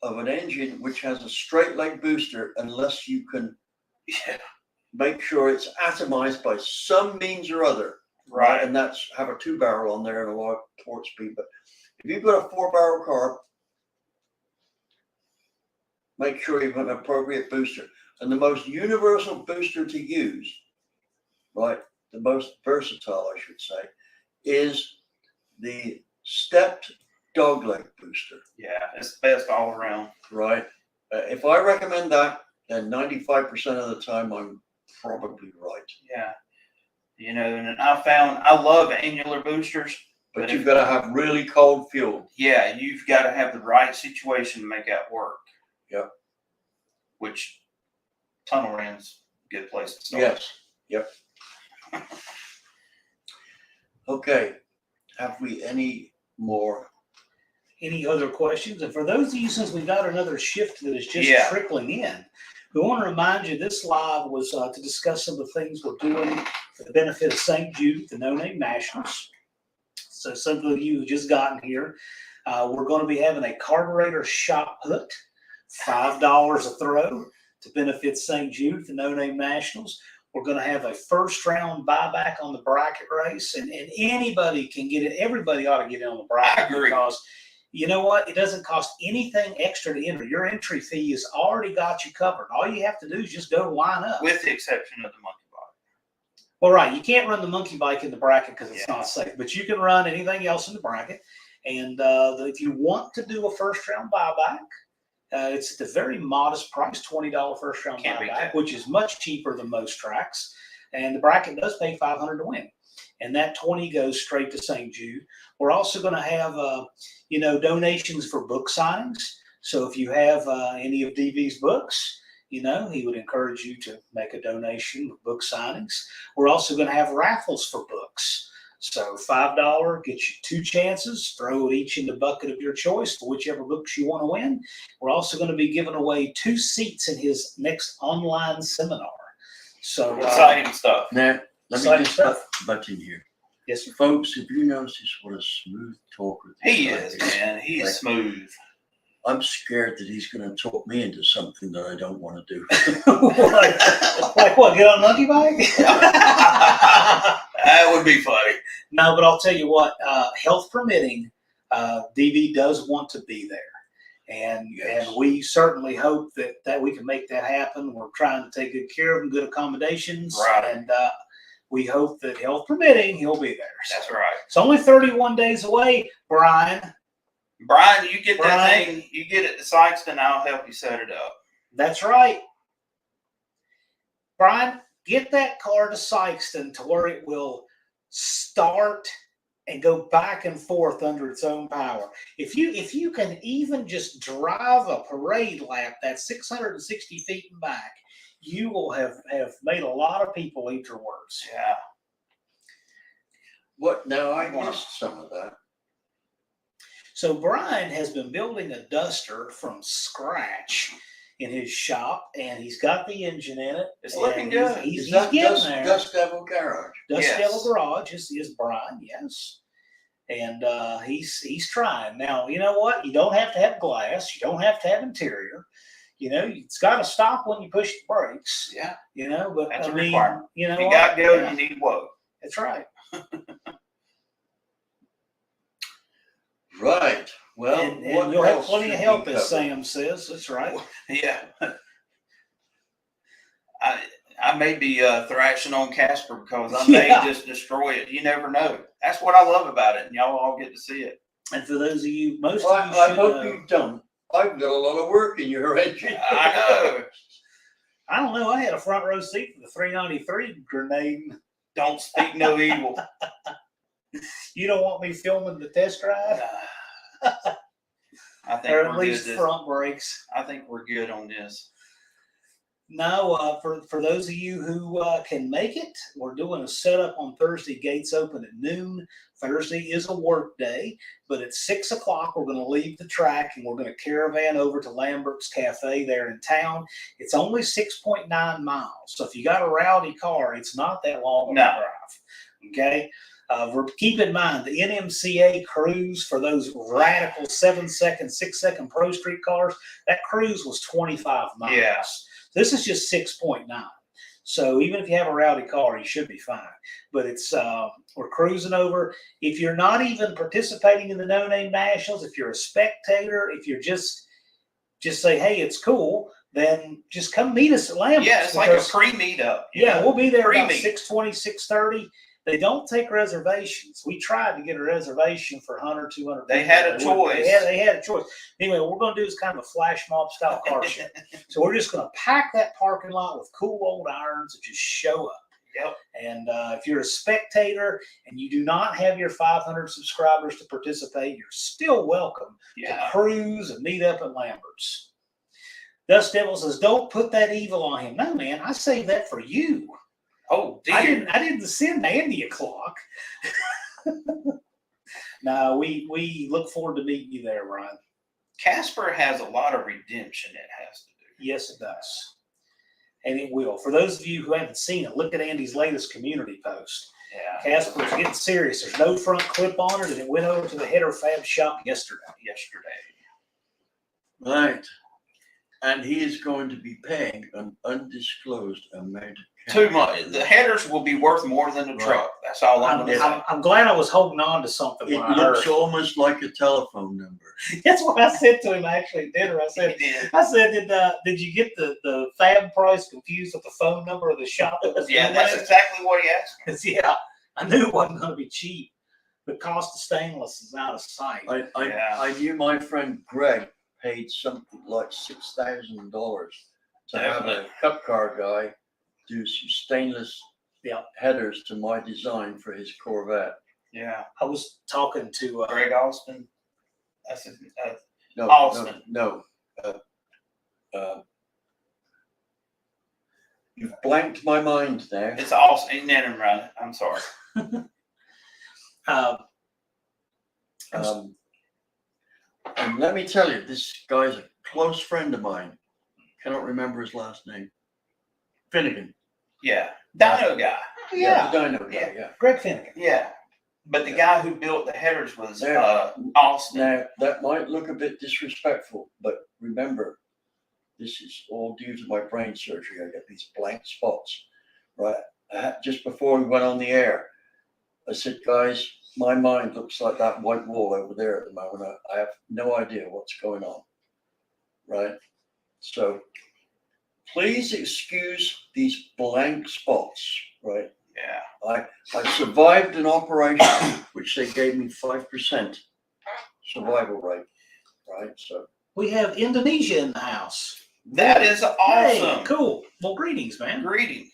S1: of an engine which has a straight leg booster unless you can make sure it's atomized by some means or other.
S4: Right.
S1: And that's have a 2-barrel on there and a lot of torque speed. But if you've got a 4-barrel car, make sure you have an appropriate booster. And the most universal booster to use, right, the most versatile, I should say, is the stepped dogleg booster.
S4: Yeah, it's the best all around.
S1: Right. If I recommend that, then 95% of the time I'm probably right.
S4: Yeah. You know, and I found I love angular boosters.
S1: But you've got to have really cold fuel.
S4: Yeah, you've got to have the right situation to make that work.
S1: Yep.
S4: Which tunnel ram's a good place to start.
S1: Yes. Yep. Okay. Have we any more?
S2: Any other questions? And for those of you, since we got another shift that is just trickling in, we want to remind you this live was to discuss some of the things we're doing for the benefit of St. Jude, the No Name Nationals. So some of you who just gotten here, we're going to be having a carburetor shot put, $5 a throw to benefit St. Jude, the No Name Nationals. We're going to have a first round buyback on the bracket race, and anybody can get it. Everybody ought to get in on the bracket.
S4: I agree.
S2: Because you know what? It doesn't cost anything extra to enter. Your entry fee has already got you covered. All you have to do is just go line up.
S4: With the exception of the monkey bike.
S2: Well, right. You can't run the monkey bike in the bracket because it's not safe, but you can run anything else in the bracket. And if you want to do a first round buyback, it's at the very modest price, $20 first round buyback, which is much cheaper than most tracks. And the bracket does pay $500 to win. And that 20 goes straight to St. Jude. We're also going to have, donations for book signings. So if you have any of DV's books, he would encourage you to make a donation with book signings. We're also going to have raffles for books. So $5 gets you 2 chances. Throw it each in the bucket of your choice for whichever books you want to win. We're also going to be giving away 2 seats in his next online seminar. So
S4: exciting stuff.
S1: Now, let me just butt in here.
S2: Yes, sir.
S1: Folks, if you notice what a smooth talker
S4: he is, man. He is smooth.
S1: I'm scared that he's going to talk me into something that I don't want to do.
S2: like what? Get on a monkey bike?
S4: That would be funny.
S2: No, but I'll tell you what. Health permitting, DV does want to be there, and we certainly hope that we can make that happen. We're trying to take good care of him, good accommodations,
S4: right.
S2: And we hope that health permitting, he'll be there. So
S4: that's right.
S2: It's only 31 days away, Brian.
S4: Brian, you get that thing, you get it to Sykeston, I'll help you set it up.
S2: That's right. Brian, get that car to Sykeston to where it will start and go back and forth under its own power. If you can even just drive a parade lap that's 660 feet and back, you will have made a lot of people eat your words.
S4: Yeah.
S1: What? Now, I missed some of that.
S2: So Brian has been building a Duster from scratch in his shop, and he's got the engine in it.
S4: It's looking good.
S2: He's
S1: that
S2: getting there.
S1: Dust Devil Garage?
S2: Dust Devil Garage is Brian, yes. And he's trying. Now, you know what? You don't have to have glass. You don't have to have interior. It's got to stop when you push the brakes.
S4: Yeah.
S2: But
S4: that's a requirement.
S2: You
S4: got to go, you need woke.
S2: That's right.
S1: Right. Well,
S2: and you'll have plenty of help, as Sam says. That's right.
S4: Yeah. I may be thrashing on Casper because I may just destroy it. You never know. That's what I love about it, and y'all all get to see it.
S2: And for those of you, most of you
S1: I
S2: should
S1: hope
S2: know.
S1: you don't. I've got a lot of work in your engine.
S4: I know.
S2: I don't know. I had a front row seat for the 393 grenade.
S4: Don't speak no evil.
S2: You don't want me filming the test drive?
S4: I think
S2: Or
S4: we're
S2: at least
S4: good.
S2: front brakes.
S4: I think we're good on this.
S2: No, for those of you who can make it, we're doing a setup on Thursday. Gates open at noon. Thursday is a work day, but at 6 o'clock, we're going to leave the track and we're going to caravan over to Lambert's Cafe there in town. It's only 6.9 miles. So if you got a rowdy car, it's not that long of a drive. Okay. Keep in mind the NMCA cruise for those radical 7-second, 6-second Pro Street cars, that cruise was 25 miles.
S4: Yeah.
S2: This is just 6.9. So even if you have a rowdy car, you should be fine. But it's we're cruising over. If you're not even participating in the No Name Nationals, if you're a spectator, if you're just say, hey, it's cool, then just come meet us at Lambert's.
S4: Yeah, it's like a pre-meetup.
S2: Yeah, we'll be there about
S4: Pre-meet.
S2: 6:20, 6:30. They don't take reservations. We tried to get a reservation for 100, 200
S4: They
S2: people.
S4: had a choice.
S2: They had a choice. Anyway, what we're going to do is kind of a flash mob style car show. So we're just going to pack that parking lot with cool old irons and just show up.
S4: Yep.
S2: And if you're a spectator and you do not have your 500 subscribers to participate, you're still welcome to cruise and meet up at Lambert's. Dust Devil says, don't put that evil on him. No, man, I saved that for you.
S4: Oh, dear.
S2: I didn't send Andy a clock. No, we look forward to meeting you there, Ryan.
S4: Casper has a lot of redemption it has to do.
S2: Yes, it does. And it will. For those of you who haven't seen it, look at Andy's latest community post.
S4: Yeah.
S2: Casper's getting serious. There's no front clip on it, and it went over to the Header Fab shop yesterday.
S1: Right. And he is going to be paying an undisclosed amount of cash.
S4: Too much. The headers will be worth more than the
S1: Right.
S4: truck. That's all I'm going to say.
S2: I'm glad I was holding on to something
S1: It
S2: when I
S1: looks
S2: heard.
S1: almost like a telephone number.
S2: That's what I said to him actually at dinner. I said, did you get the fab price confused with the phone number of the shop that was
S4: Yeah,
S2: doing
S4: that's
S2: that?
S4: exactly what he asked.
S2: 'Cause, yeah, I knew it wasn't going to be cheap. The cost of stainless is out of sight.
S1: I knew my friend Greg paid something like $6,000 to have a cup car guy do some stainless headers to my design for his Corvette.
S4: Yeah.
S2: I was talking to
S4: Greg Austin. That's his,
S1: No,
S4: Austin.
S1: no. You've blanked my mind now.
S4: it's Austin. Never mind. I'm sorry.
S1: And let me tell you, this guy's a close friend of mine. Cannot remember his last name. Finnegan.
S4: Yeah. Dino guy.
S1: The Dino guy, yeah.
S2: Greg Finnegan.
S4: Yeah. But the guy who built the headers was
S1: Yeah.
S4: Austin.
S1: Now, that might look a bit disrespectful, but remember, this is all due to my brain surgery. I get these blank spots, right? Just before we went on the air, I said, guys, my mind looks like that white wall over there at the moment. I have no idea what's going on, right? So please excuse these blank spots, right?
S4: Yeah.
S1: I survived an operation which they gave me 5% survival rate, right? So
S2: We have Indonesia in the house.
S4: That is
S2: Hey,
S4: awesome.
S2: cool. Well, greetings, man.
S4: Greetings.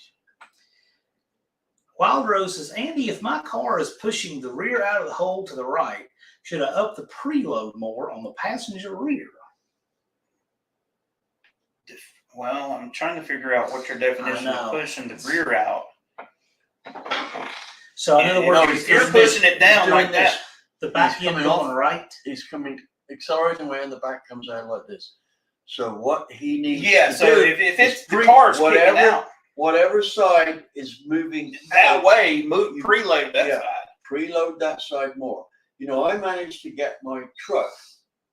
S2: Wild Rose says, Andy, if my car is pushing the rear out of the hole to the right, should I up the preload more on the passenger rear?
S4: Well, I'm trying to figure out what your definition
S2: I know.
S4: of pushing the rear out.
S2: So in other
S4: And
S2: words,
S4: if you're pushing it down
S1: doing
S4: like that,
S2: the back
S1: he's
S2: end
S1: coming
S2: going
S1: off.
S2: right.
S1: he's coming accelerating away and the back comes out like this. So what he needs
S4: yeah.
S1: to
S4: So
S1: do
S4: if it's
S1: is
S4: the
S1: bring
S4: car's kicking out
S1: whatever side is moving
S4: that
S1: out,
S4: way, move preload that
S1: Yeah.
S4: side.
S1: preload that side more. You know, I managed to get my truck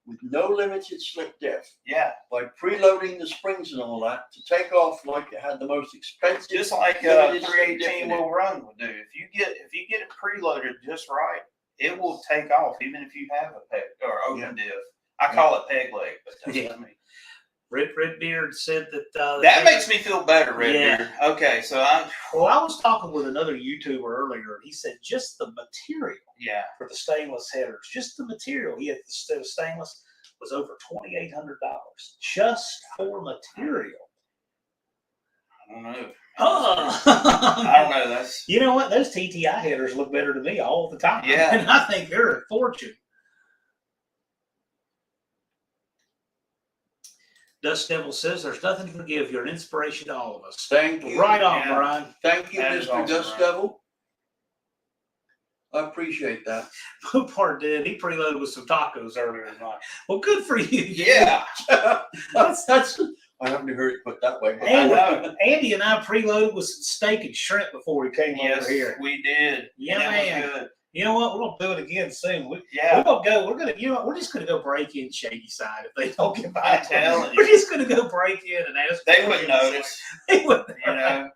S1: with no limited slip depth
S4: Yeah.
S1: by preloading the springs and all that to take off like it had the most expensive.
S4: Just like
S1: limited
S4: 318
S1: slip depth.
S4: will run will do. If you get it preloaded just right, it will take off even if you have a peg or open diff. I call it peg leg, but that's
S2: Yeah.
S4: what I mean.
S2: Redbeard said that.
S4: That makes me feel better, Redbeard.
S2: Yeah.
S4: Okay, so I'm.
S2: Well, I was talking with another YouTuber earlier, and he said just the material
S4: Yeah.
S2: for the stainless headers, just the material he had instead of stainless was over $2,800 just for material.
S4: I don't know.
S2: Oh,
S4: I don't know. That's.
S2: You know what? Those TTI headers look better to me all the time.
S4: Yeah.
S2: And I think they're a fortune. Dust Devil says there's nothing to forgive. You're an inspiration to all of us.
S1: Thank you.
S2: Right on,
S4: Yeah.
S2: Brian.
S1: Thank you,
S4: That is
S1: Mr.
S4: awesome,
S1: Dust
S4: Brian.
S1: Devil. I appreciate that.
S2: Mopar did. He preloaded with some tacos earlier tonight. Well, good for you.
S4: Yeah.
S1: that's I haven't heard it put that way. But
S4: I know.
S2: Andy and I preloaded with some steak and shrimp before we came
S4: Yes,
S2: over here.
S4: we did.
S2: Yeah,
S4: And it
S2: man.
S4: was good.
S2: You know what? We're gonna do it again soon. We're
S4: Yeah.
S2: gonna go. We're gonna. You know what? We're just gonna go break in Shady Side if they don't get by.
S4: I'm telling
S2: We're
S4: you.
S2: just gonna go break in and ask.
S4: They wouldn't notice.
S2: They wouldn't.
S4: You know.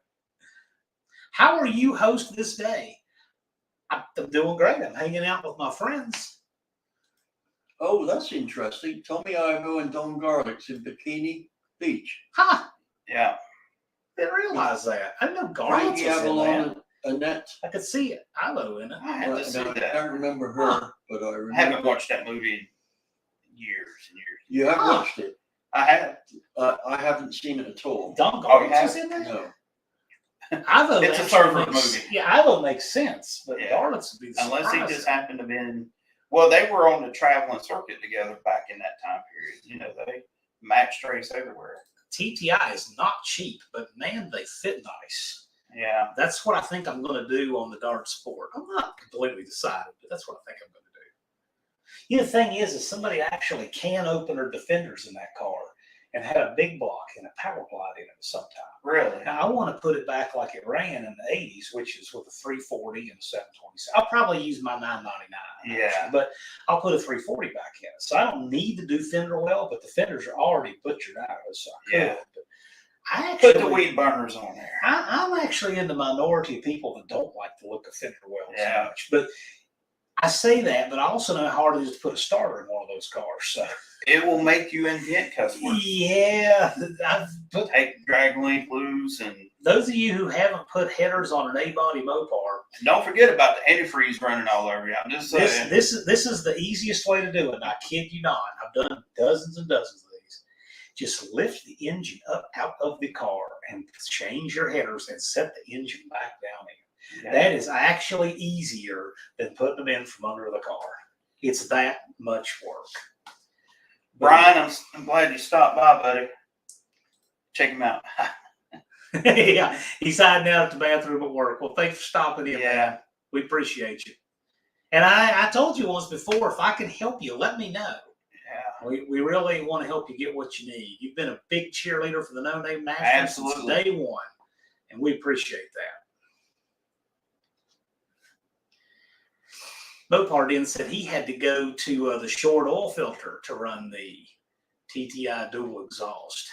S2: How are you host this day? I'm doing great. I'm hanging out with my friends.
S1: Oh, that's interesting. Tommy Ivo and Don Garlics in Bikini Beach.
S2: Huh?
S4: Yeah.
S2: Didn't realize that. I didn't know Garlics
S1: Frankie
S2: was in
S1: Avalon
S2: that.
S1: and Annette.
S2: I could see it. Ilo in it.
S4: I had to see
S1: I
S4: that.
S1: can't remember her, but I
S4: I
S1: remember.
S4: haven't watched that movie in years and years.
S1: You have
S2: Huh.
S1: watched it.
S4: I have.
S1: I haven't seen it at all.
S2: Don
S4: Oh, you
S2: Garlics was
S4: have?
S2: in there.
S1: No.
S2: Ivo
S4: It's a
S2: actually
S4: server
S2: makes-
S4: movie.
S2: Yeah, Ivo makes sense, but
S4: Yeah.
S2: Garlics would be the
S4: Unless he
S2: surprise.
S4: just happened to been. Well, they were on the traveling circuit together back in that time period. You know, they matched race everywhere.
S2: TTI is not cheap, but man, they fit nice.
S4: Yeah.
S2: That's what I think I'm going to do on the Dart Sport. I'm not completely decided, but that's what I think I'm going to do. You know, the thing is somebody actually can open their defenders in that car and had a big block and a power glide in it sometime.
S4: Really?
S2: Now, I want to put it back like it ran in the 80s, which is with a 340 and a 727. I'll probably use my 999.
S4: Yeah.
S2: actually, but I'll put a 340 back in it. So I don't need to do fender well, but the fenders are already butchered out of it, so I could.
S4: Yeah.
S2: But I actually,
S4: Put the weed burners on there.
S2: I'm actually in the minority of people that don't like the look of fender wells
S4: Yeah.
S2: much. But I say that, but I also know how hard it is to put a starter in one of those cars. So
S4: It will make you invent cuss words.
S2: yeah, I've put
S4: Take drag link loose and
S2: those of you who haven't put headers on an A-body Mopar,
S4: don't forget about the antifreeze running all over you. I'm just saying.
S2: this is the easiest way to do it. And I kid you not. I've done dozens and dozens of these. Just lift the engine up out of the car and change your headers and set the engine back down in.
S4: Yeah.
S2: That is actually easier than putting them in from under the car. It's that much work.
S4: Brian, I'm glad you stopped by, buddy. Check him out.
S2: Yeah, he's hiding out at the bathroom at work. Well, thanks for stopping in,
S4: Yeah.
S2: man. We appreciate you. And I told you once before, if I can help you, let me know.
S4: Yeah.
S2: We really want to help you get what you need. You've been a big cheerleader for the No Name Nationals
S4: Absolutely.
S2: since day one, and we appreciate that. Mopar then said he had to go to the short oil filter to run the TTI dual exhaust.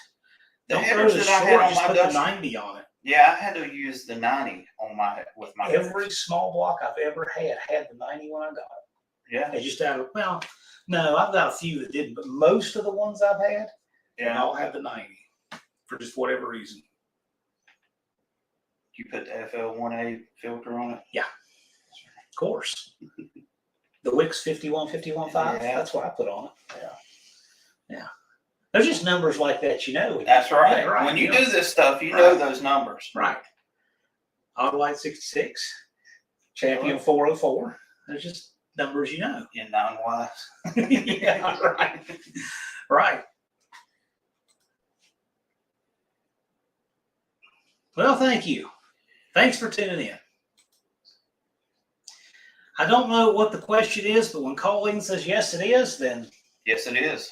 S4: The
S2: Don't throw
S4: headers
S2: the
S4: that I had
S2: short,
S4: on
S2: just
S4: my
S2: put the
S4: Duster.
S2: 90 on it.
S4: Yeah, I had to use the 90 on with my
S2: Every
S4: headers.
S2: small block I've ever had the 90 when I got it.
S4: Yeah.
S2: They just out of, well, no, I've got a few that didn't, but most of the ones I've had, they
S4: Yeah.
S2: all have the 90 for just whatever reason.
S4: You put the FL1A filter on it.
S2: Of course. The Wix 51.5,
S4: Yeah.
S2: that's what I put on it.
S4: Yeah.
S2: Yeah. There's just numbers like that, you know.
S4: That's right.
S2: Yeah, right.
S4: When you
S2: know.
S4: do this stuff, you know
S2: Right.
S4: those numbers.
S2: Right. Autolite 66, Champion 404. There's just numbers you know.
S4: In non-wise.
S2: Yeah, right. Right. Well, thank you. Thanks for tuning in. I don't know what the question is, but when Colleen says yes, it is, then.
S4: Yes, it is.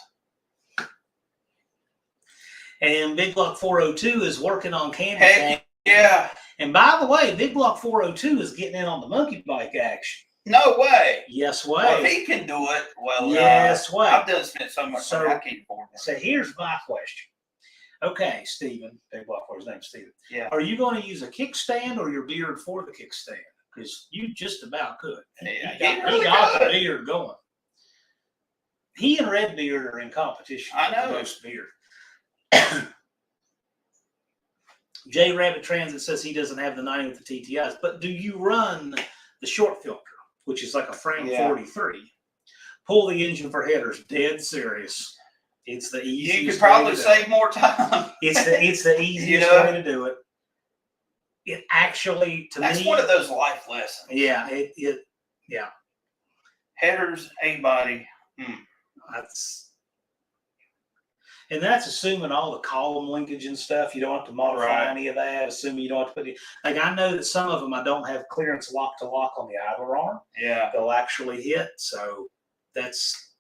S2: And Big Block 402 is working on Candy
S4: Heck
S2: Cane.
S4: yeah.
S2: And by the way, Big Block 402 is getting in on the monkey bike action.
S4: No way.
S2: Yes,
S4: Well, if
S2: way.
S4: he can do it, well,
S2: Yes, way.
S4: I've done spent so much
S2: So-
S4: money, I can't afford it.
S2: So here's my question. Okay, Stephen, Big Block 4, his name's Stephen.
S4: Yeah.
S2: Are you going to use a kickstand or your beard for the kickstand? Because you just about could.
S4: Yeah,
S2: He
S4: he really
S2: got the
S4: could.
S2: beard going. He and Redbeard are in competition.
S4: I
S2: for the
S4: know.
S2: most beard. J Rabbit Transit says he doesn't have the 90 with the TTIs, but do you run the short filter, which is like a Fram 43? Pull the engine for headers. Dead serious. It's the easiest.
S4: You could probably save more time.
S2: It's the easiest way to do it. It actually, to
S4: That's
S2: me,
S4: one of those life lessons.
S2: Yeah,
S4: Headers, A-body.
S2: That's assuming all the column linkage and stuff. You don't have to modify any of that. Assuming you don't have to put it. Like, I know that some of them I don't have clearance lock to lock on the idler arm.
S4: Yeah.
S2: They'll actually hit. So that's,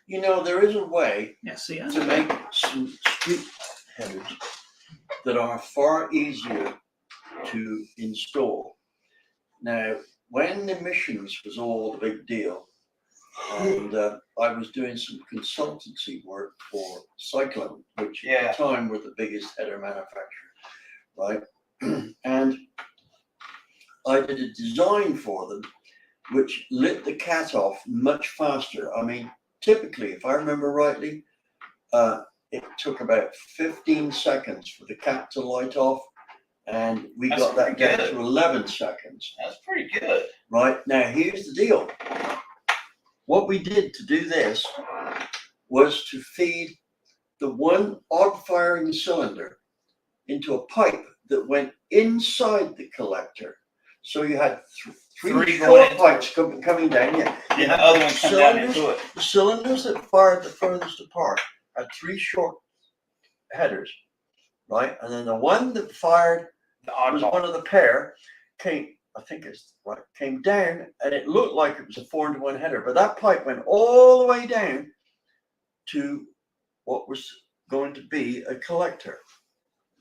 S3: You know, there is a way
S2: see,
S3: to make some street headers that are far easier to install. Now, when emissions was all the big deal, and I was doing some consultancy work for Cyclone, which at the time were the biggest header manufacturer, right? And I did a design for them which lit the cat off much faster. I mean, typically, if I remember rightly, it took about 15 seconds for the cat to light off, and we got that down to 11 seconds.
S4: That's pretty good.
S3: Right, now here's the deal. What we did to do this was to feed the one odd firing cylinder into a pipe that went inside the collector. So you had three short pipes coming down.
S4: And the other one come down into it.
S3: The cylinders that fired the furthest apart had three short headers, right? And then the one that fired was one of the pair came, I think it's right, came down, and it looked like it was a 4-to-1 header, but that pipe went all the way down to what was going to be a collector,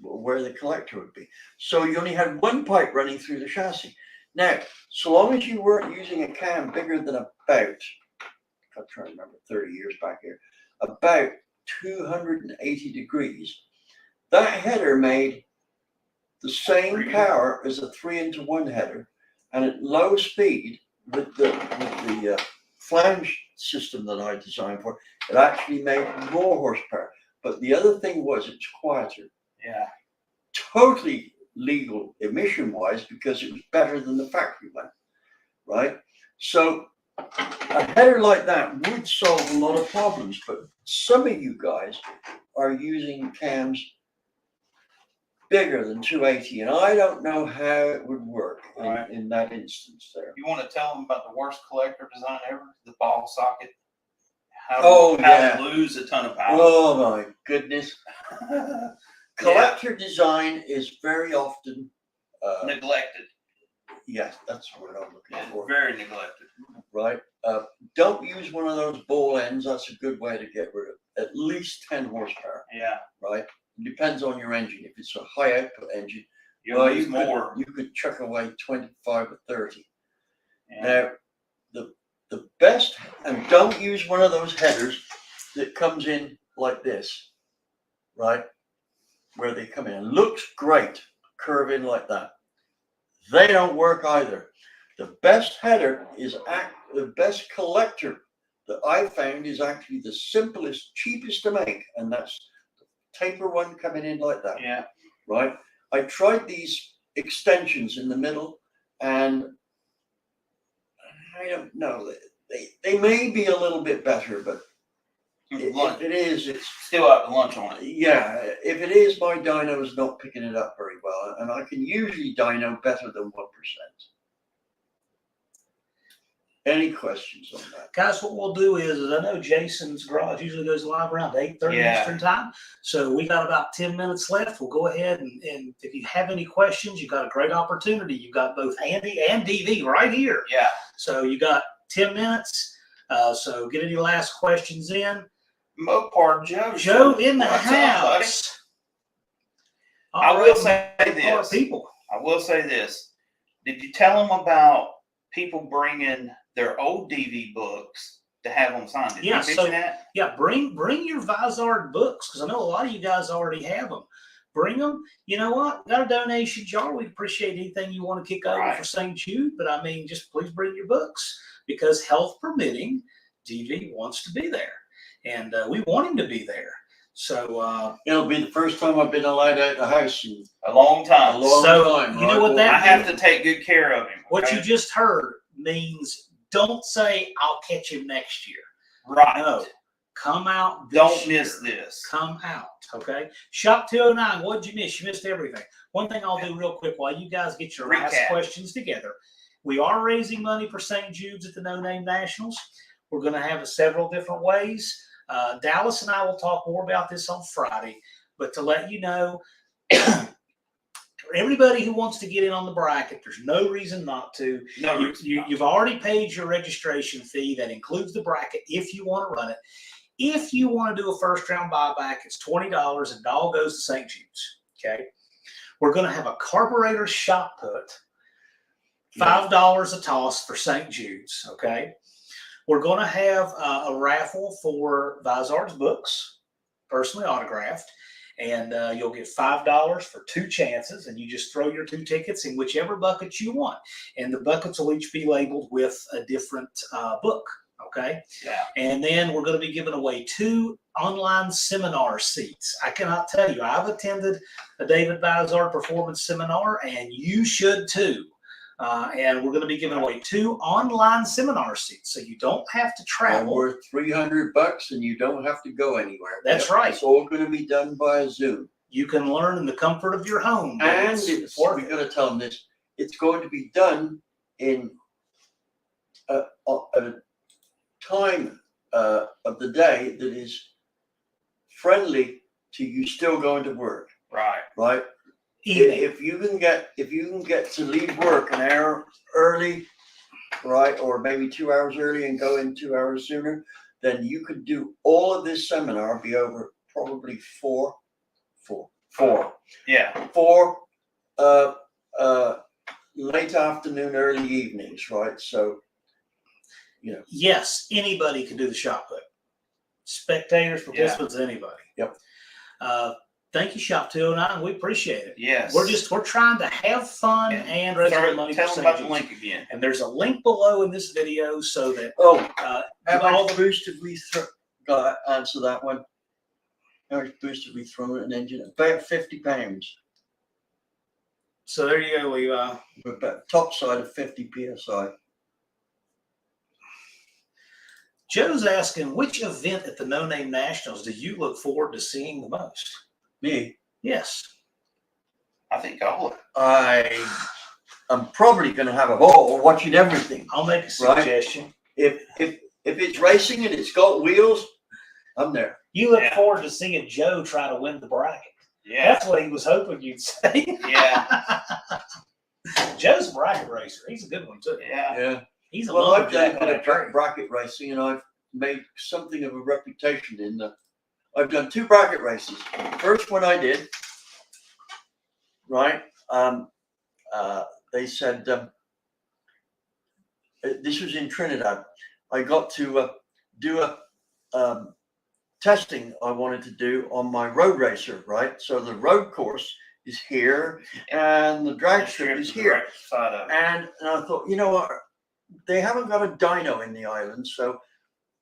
S3: where the collector would be. So you only had one pipe running through the chassis. Now, so long as you weren't using a cam bigger than about, I'm trying to remember, 30 years back here, about 280 degrees, that header made the same power as a 3-to-1 header, and at low speed with the flange system that I designed for, it actually made more horsepower. But the other thing was it's quieter.
S4: Yeah.
S3: Totally legal emission-wise because it was better than the factory one, right? So a header like that would solve a lot of problems, but some of you guys are using cams bigger than 280, and I don't know how it would work in that instance there.
S4: You want to tell them about the worst collector design ever? The ball socket. How to lose a ton of power.
S3: Oh my goodness. Collector design is very often
S4: neglected.
S3: Yes, that's the word I'm looking for.
S4: Very neglected.
S3: Right. Don't use one of those ball ends. That's a good way to get rid of at least 10 horsepower.
S4: Yeah.
S3: Right. It depends on your engine. If it's a high output engine, you could chuck away 25 or 30. Yeah. Now, the best, and don't use one of those headers that comes in like this, right? Where they come in. It looks great, curve in like that. They don't work either. The best header is the best collector that I found is actually the simplest, cheapest to make, and that's the taper one coming in like that.
S4: Yeah.
S3: Right. I tried these extensions in the middle, and I don't know. They may be a little bit better, but if it is, it's
S4: still out to lunch on it.
S3: Yeah, if it is, my dyno is not picking it up very well, and I can usually dyno better than 1%. Any questions on that?
S2: Guys, what we'll do is I know Jason's garage usually goes live around 8:30 Eastern time. So we got about 10 minutes left. We'll go ahead and if you have any questions, you got a great opportunity. You've got both Andy and DV right here.
S4: Yeah.
S2: So you got 10 minutes. So get any last questions in.
S4: Mopar Joe.
S2: Joe in the house.
S4: I will say this.
S2: People.
S4: I will say this. Did you tell them about people bringing their old DV books to have them signed? Did you mention that?
S2: Yeah, bring your Vizard books, because I know a lot of you guys already have them. Bring them. You know what? Got a donation jar. We appreciate anything you want to kick over for St. Jude, but I mean, just please bring your books, because health permitting, DV wants to be there. And we want him to be there. So,
S1: It'll be the first time I've been allowed out of the house in
S4: A long time.
S1: a long
S2: So,
S1: time.
S2: you know
S1: right?
S2: what that
S4: I have to take good care of him.
S2: what
S4: okay?
S2: you just heard means don't say, I'll catch him next year.
S4: Right.
S2: No. Come out this
S4: Don't
S2: year.
S4: miss this.
S2: Come out, okay? Shop 209, what'd you miss? You missed everything. One thing I'll do real quick while you guys get your last
S4: Recap.
S2: questions together. We are raising money for St. Jude's at the No Name Nationals. We're going to have it several different ways. Dallas and I will talk more about this on Friday. But to let you know, everybody who wants to get in on the bracket, there's no reason not to.
S4: No,
S2: You've already paid your registration fee. That includes the bracket if you want to run it. If you want to do a first round buyback, it's $20 and all goes to St. Jude's. Okay. We're going to have a Carburetor shot put, $5 a toss for St. Jude's. Okay. We're going to have a raffle for Vizard's books, personally autographed. And you'll get $5 for 2 chances, and you just throw your 2 tickets in whichever bucket you want. And the buckets will each be labeled with a different book. Okay.
S4: Yeah.
S2: And then we're going to be giving away 2 online seminar seats. I cannot tell you, I've attended a David Vizard performance seminar, and you should too. And we're going to be giving away 2 online seminar seats, so you don't have to
S1: And
S2: travel.
S1: worth $300, and you don't have to go anywhere.
S2: That's right.
S1: It's all going to be done by Zoom.
S2: You can learn in the comfort of your home. but
S1: And
S2: it's worth
S1: we're
S2: it.
S1: going to tell them this. It's going to be done in a time of the day that is friendly to you still going to work.
S4: right.
S1: Right.
S2: Evening.
S1: If you can get to leave work an hour early, right, or maybe 2 hours early and go in 2 hours sooner, then you could do all of this seminar be over probably four
S4: Yeah.
S1: late afternoon, early evenings, right? So, you know,
S2: Yes, anybody can do the shot put. Spectators, participants, anybody.
S1: Yep.
S2: Thank you, Shop 209. We appreciate it.
S4: Yes.
S2: We're trying to have fun and raise
S4: Sorry,
S2: money
S4: tell
S2: for
S4: them about
S2: St.
S4: the
S2: Jude's.
S4: link again.
S2: And there's a link below in this video so that
S1: how
S2: all
S1: much boost did we got to answer that one? How much boost did we throw at an engine? About 50 pounds.
S2: so there you go, Levi.
S1: We're about top side of 50 psi.
S2: Joe's asking, which event at the No Name Nationals do you look forward to seeing the most?
S1: Me,
S2: Yes.
S4: I think all of it.
S1: I'm probably going to have a ball watching everything.
S2: I'll make a
S1: Right.
S2: suggestion.
S1: If it's racing and it's got wheels, I'm there.
S2: You look
S4: Yeah.
S2: forward to seeing Joe try to win the bracket.
S4: Yeah.
S2: That's what he was hoping you'd say.
S4: Yeah.
S2: Joe's a bracket racer. He's a good one too.
S4: Yeah.
S1: Yeah.
S2: He's a
S1: Well, I've
S2: lumberjack
S1: done
S2: on
S1: a
S2: that
S1: bit
S2: train.
S1: of bracket racing, and I've made something of a reputation in the. I've done 2 bracket races. First one I did, right? They said this was in Trinidad. I got to do a testing I wanted to do on my road racer, right? So the road course is here, and the drag strip is here.
S4: Right side of it.
S1: And I thought, you know what? They haven't got a dyno in the island, so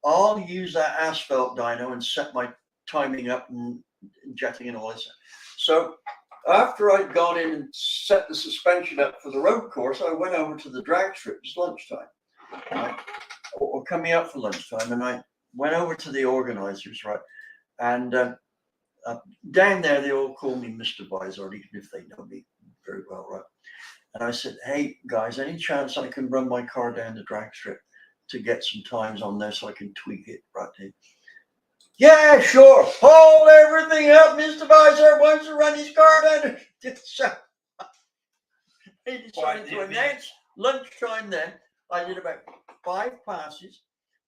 S1: I'll use that asphalt dyno and set my timing up and jetting and all this. So after I'd gone in and set the suspension up for the road course, I went over to the drag strip. It was lunchtime, right? Or coming up for lunchtime, and I went over to the organizers, right? And down there, they all call me Mr. Vizard, even if they know me very well, right? And I said, hey, guys, any chance I can run my car down the drag strip to get some times on there so I can tweak it right there? Yeah, sure. Hold everything up. Mr. Vizard wants to run his car down. He decided to announce lunchtime then. I did about 5 passes,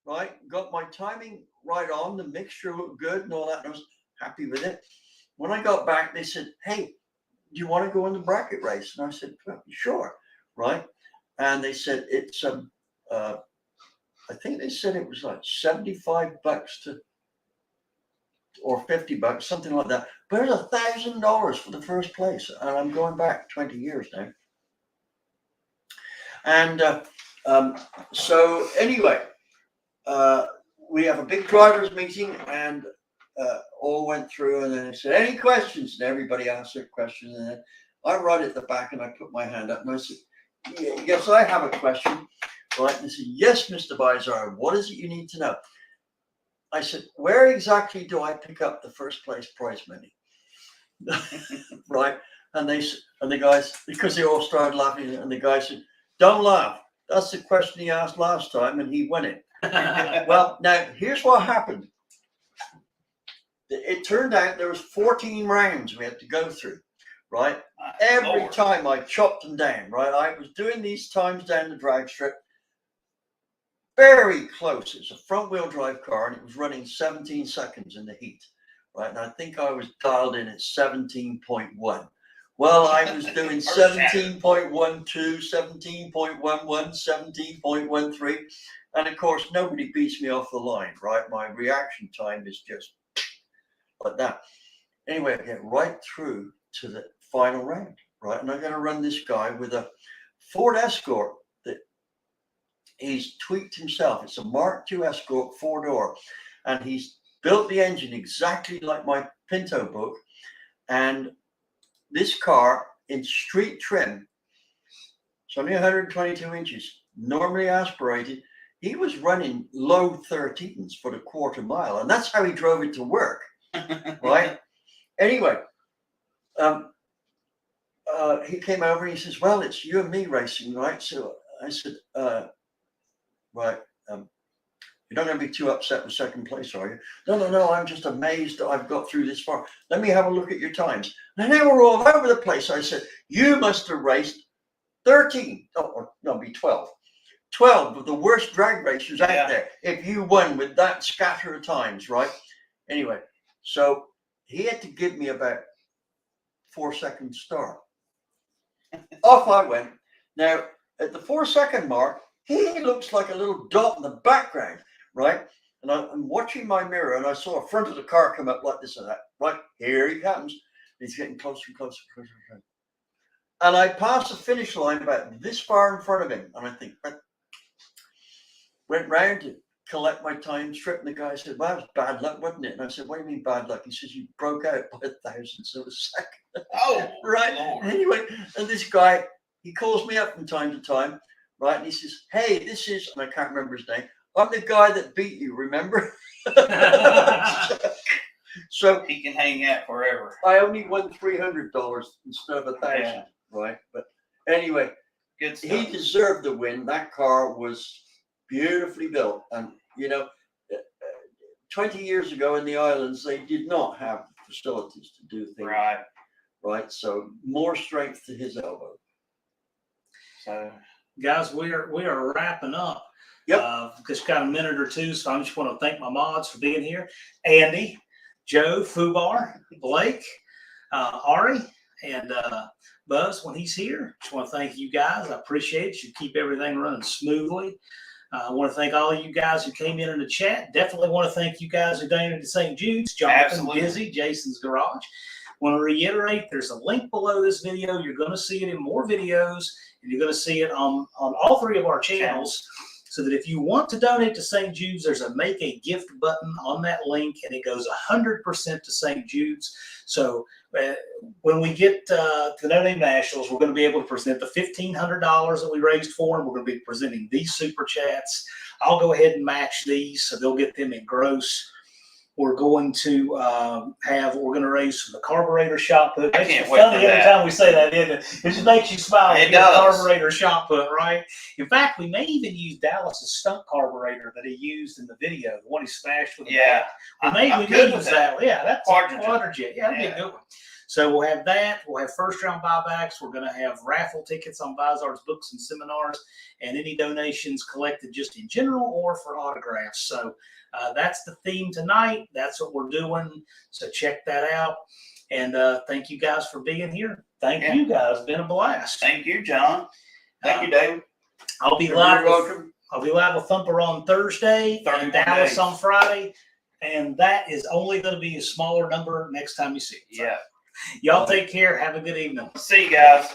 S1: right? Got my timing right on. The mixture looked good and all that. And I was happy with it. When I got back, they said, hey, do you want to go in the bracket race? And I said, sure, right? And they said it's I think they said it was like $75 to or $50, something like that. But it's $1,000 for the first place, and I'm going back 20 years now. And so anyway, we have a big drivers meeting, and all went through, and then I said, any questions? And everybody asked their question. And then I run at the back and I put my hand up and I said, yes, I have a question. Right? And they said, yes, Mr. Vizard, what is it you need to know? I said, where exactly do I pick up the first place prize money? Right? And the guys, because they all started laughing, and the guy said, don't laugh. That's the question he asked last time, and he won it. Well, now here's what happened. It turned out there was 14 rounds we had to go through, right? Every
S4: Lord.
S1: time I chopped them down, right? I was doing these times down the drag strip, very close. It's a front wheel drive car, and it was running 17 seconds in the heat, right? And I think I was dialed in at 17.1. Well, I was doing 17.12, 17.11, 17.13. And of course, nobody beats me off the line, right? My reaction time is just like that. Anyway, I get right through to the final round, right? And I'm going to run this guy with a Ford Escort that he's tweaked himself. It's a Mark II Escort 4-door. And he's built the engine exactly like my Pinto book. And this car in street trim, it's only 122 inches, normally aspirated. He was running low 13s for the quarter mile, and that's how he drove it to work, right? Anyway, he came over and he says, well, it's you and me racing, right? So I said, right, you're not going to be too upset with second place, are you? No, I'm just amazed that I've got through this far. Let me have a look at your times. And they were all over the place. I said, you must have raced 13, oh, no, be 12. 12 of the worst drag racers out there if you won with that scatter of times, right? Anyway, so he had to give me about 4-second start. Off I went. Now, at the 4-second mark, he looks like a little dot in the background, right? And I'm watching my mirror, and I saw a front of the car come up like this and that. Right, here he comes. He's getting closer and closer and closer and closer. And I passed the finish line about this far in front of him, and I think, went round to collect my time strip, and the guy said, well, that was bad luck, wasn't it? And I said, what do you mean bad luck? He says, you broke out by 1,000ths of a second.
S4: Oh,
S1: right.
S4: Lord.
S1: Anyway, and this guy, he calls me up from time to time, right? And he says, hey, this is, and I can't remember his name, I'm the guy that beat you, remember? So
S4: He can hang out forever.
S1: I only won $300 instead of 1,000, right? But anyway,
S4: Good stuff.
S1: he deserved the win. That car was beautifully built, and 20 years ago in the islands, they did not have facilities to do things right. So more strength to his elbow.
S4: So,
S2: Guys, we are wrapping up.
S1: Yep.
S2: Just got a minute or two, so I just want to thank my mods for being here. Andy, Joe, Fubar, Blake, Ari, and Buzz when he's here. Just want to thank you guys. I appreciate it. You keep everything running smoothly. I want to thank all of you guys who came in the chat. Definitely want to thank you guys who donated to St. Jude's, Jonathan,
S4: Absolutely.
S2: Dizzy, Jason's Garage. Want to reiterate, there's a link below this video. You're going to see it in more videos, and you're going to see it on all three of our channels. So that if you want to donate to St. Jude's, there's a make a gift button on that link, and it goes 100% to St. Jude's. So when we get to the No Name Nationals, we're going to be able to present the $1,500 that we raised for them. We're going to be presenting these super chats. I'll go ahead and match these, so they'll get them in gross. We're going to we're going to raise from the Carburetor shot put.
S4: I
S2: It's
S4: can't
S2: funny
S4: wait for
S2: every
S4: that.
S2: time we say that, isn't it? It just makes you smile.
S4: It
S2: When you hear
S4: does.
S2: Carburetor shot put, right? In fact, we may even use Dallas's stunt carburetor that he used in the video, the one he smashed with the bat.
S4: I'm
S2: We
S4: good
S2: may
S4: with
S2: use that. Yeah, that's
S4: Quadrijet.
S2: a quadrijet. Yeah, that'd be a good one. So we'll have that. We'll have first round buybacks. We're going to have raffle tickets on Vizard's books and seminars, and any donations collected just in general or for autographs. So that's the theme tonight. That's what we're doing. So check that out. And thank you guys for being here. Thank you guys. It's been a blast.
S4: thank you, John. Thank you, David.
S2: I'll be
S1: You're
S2: live.
S1: very welcome.
S2: I'll be live with Thumper on Thursday and
S4: 31
S2: Dallas
S4: days.
S2: on Friday. And that is only going to be a smaller number next time you see it. So
S4: Yeah.
S2: y'all take care. Have a good evening.
S4: See you guys.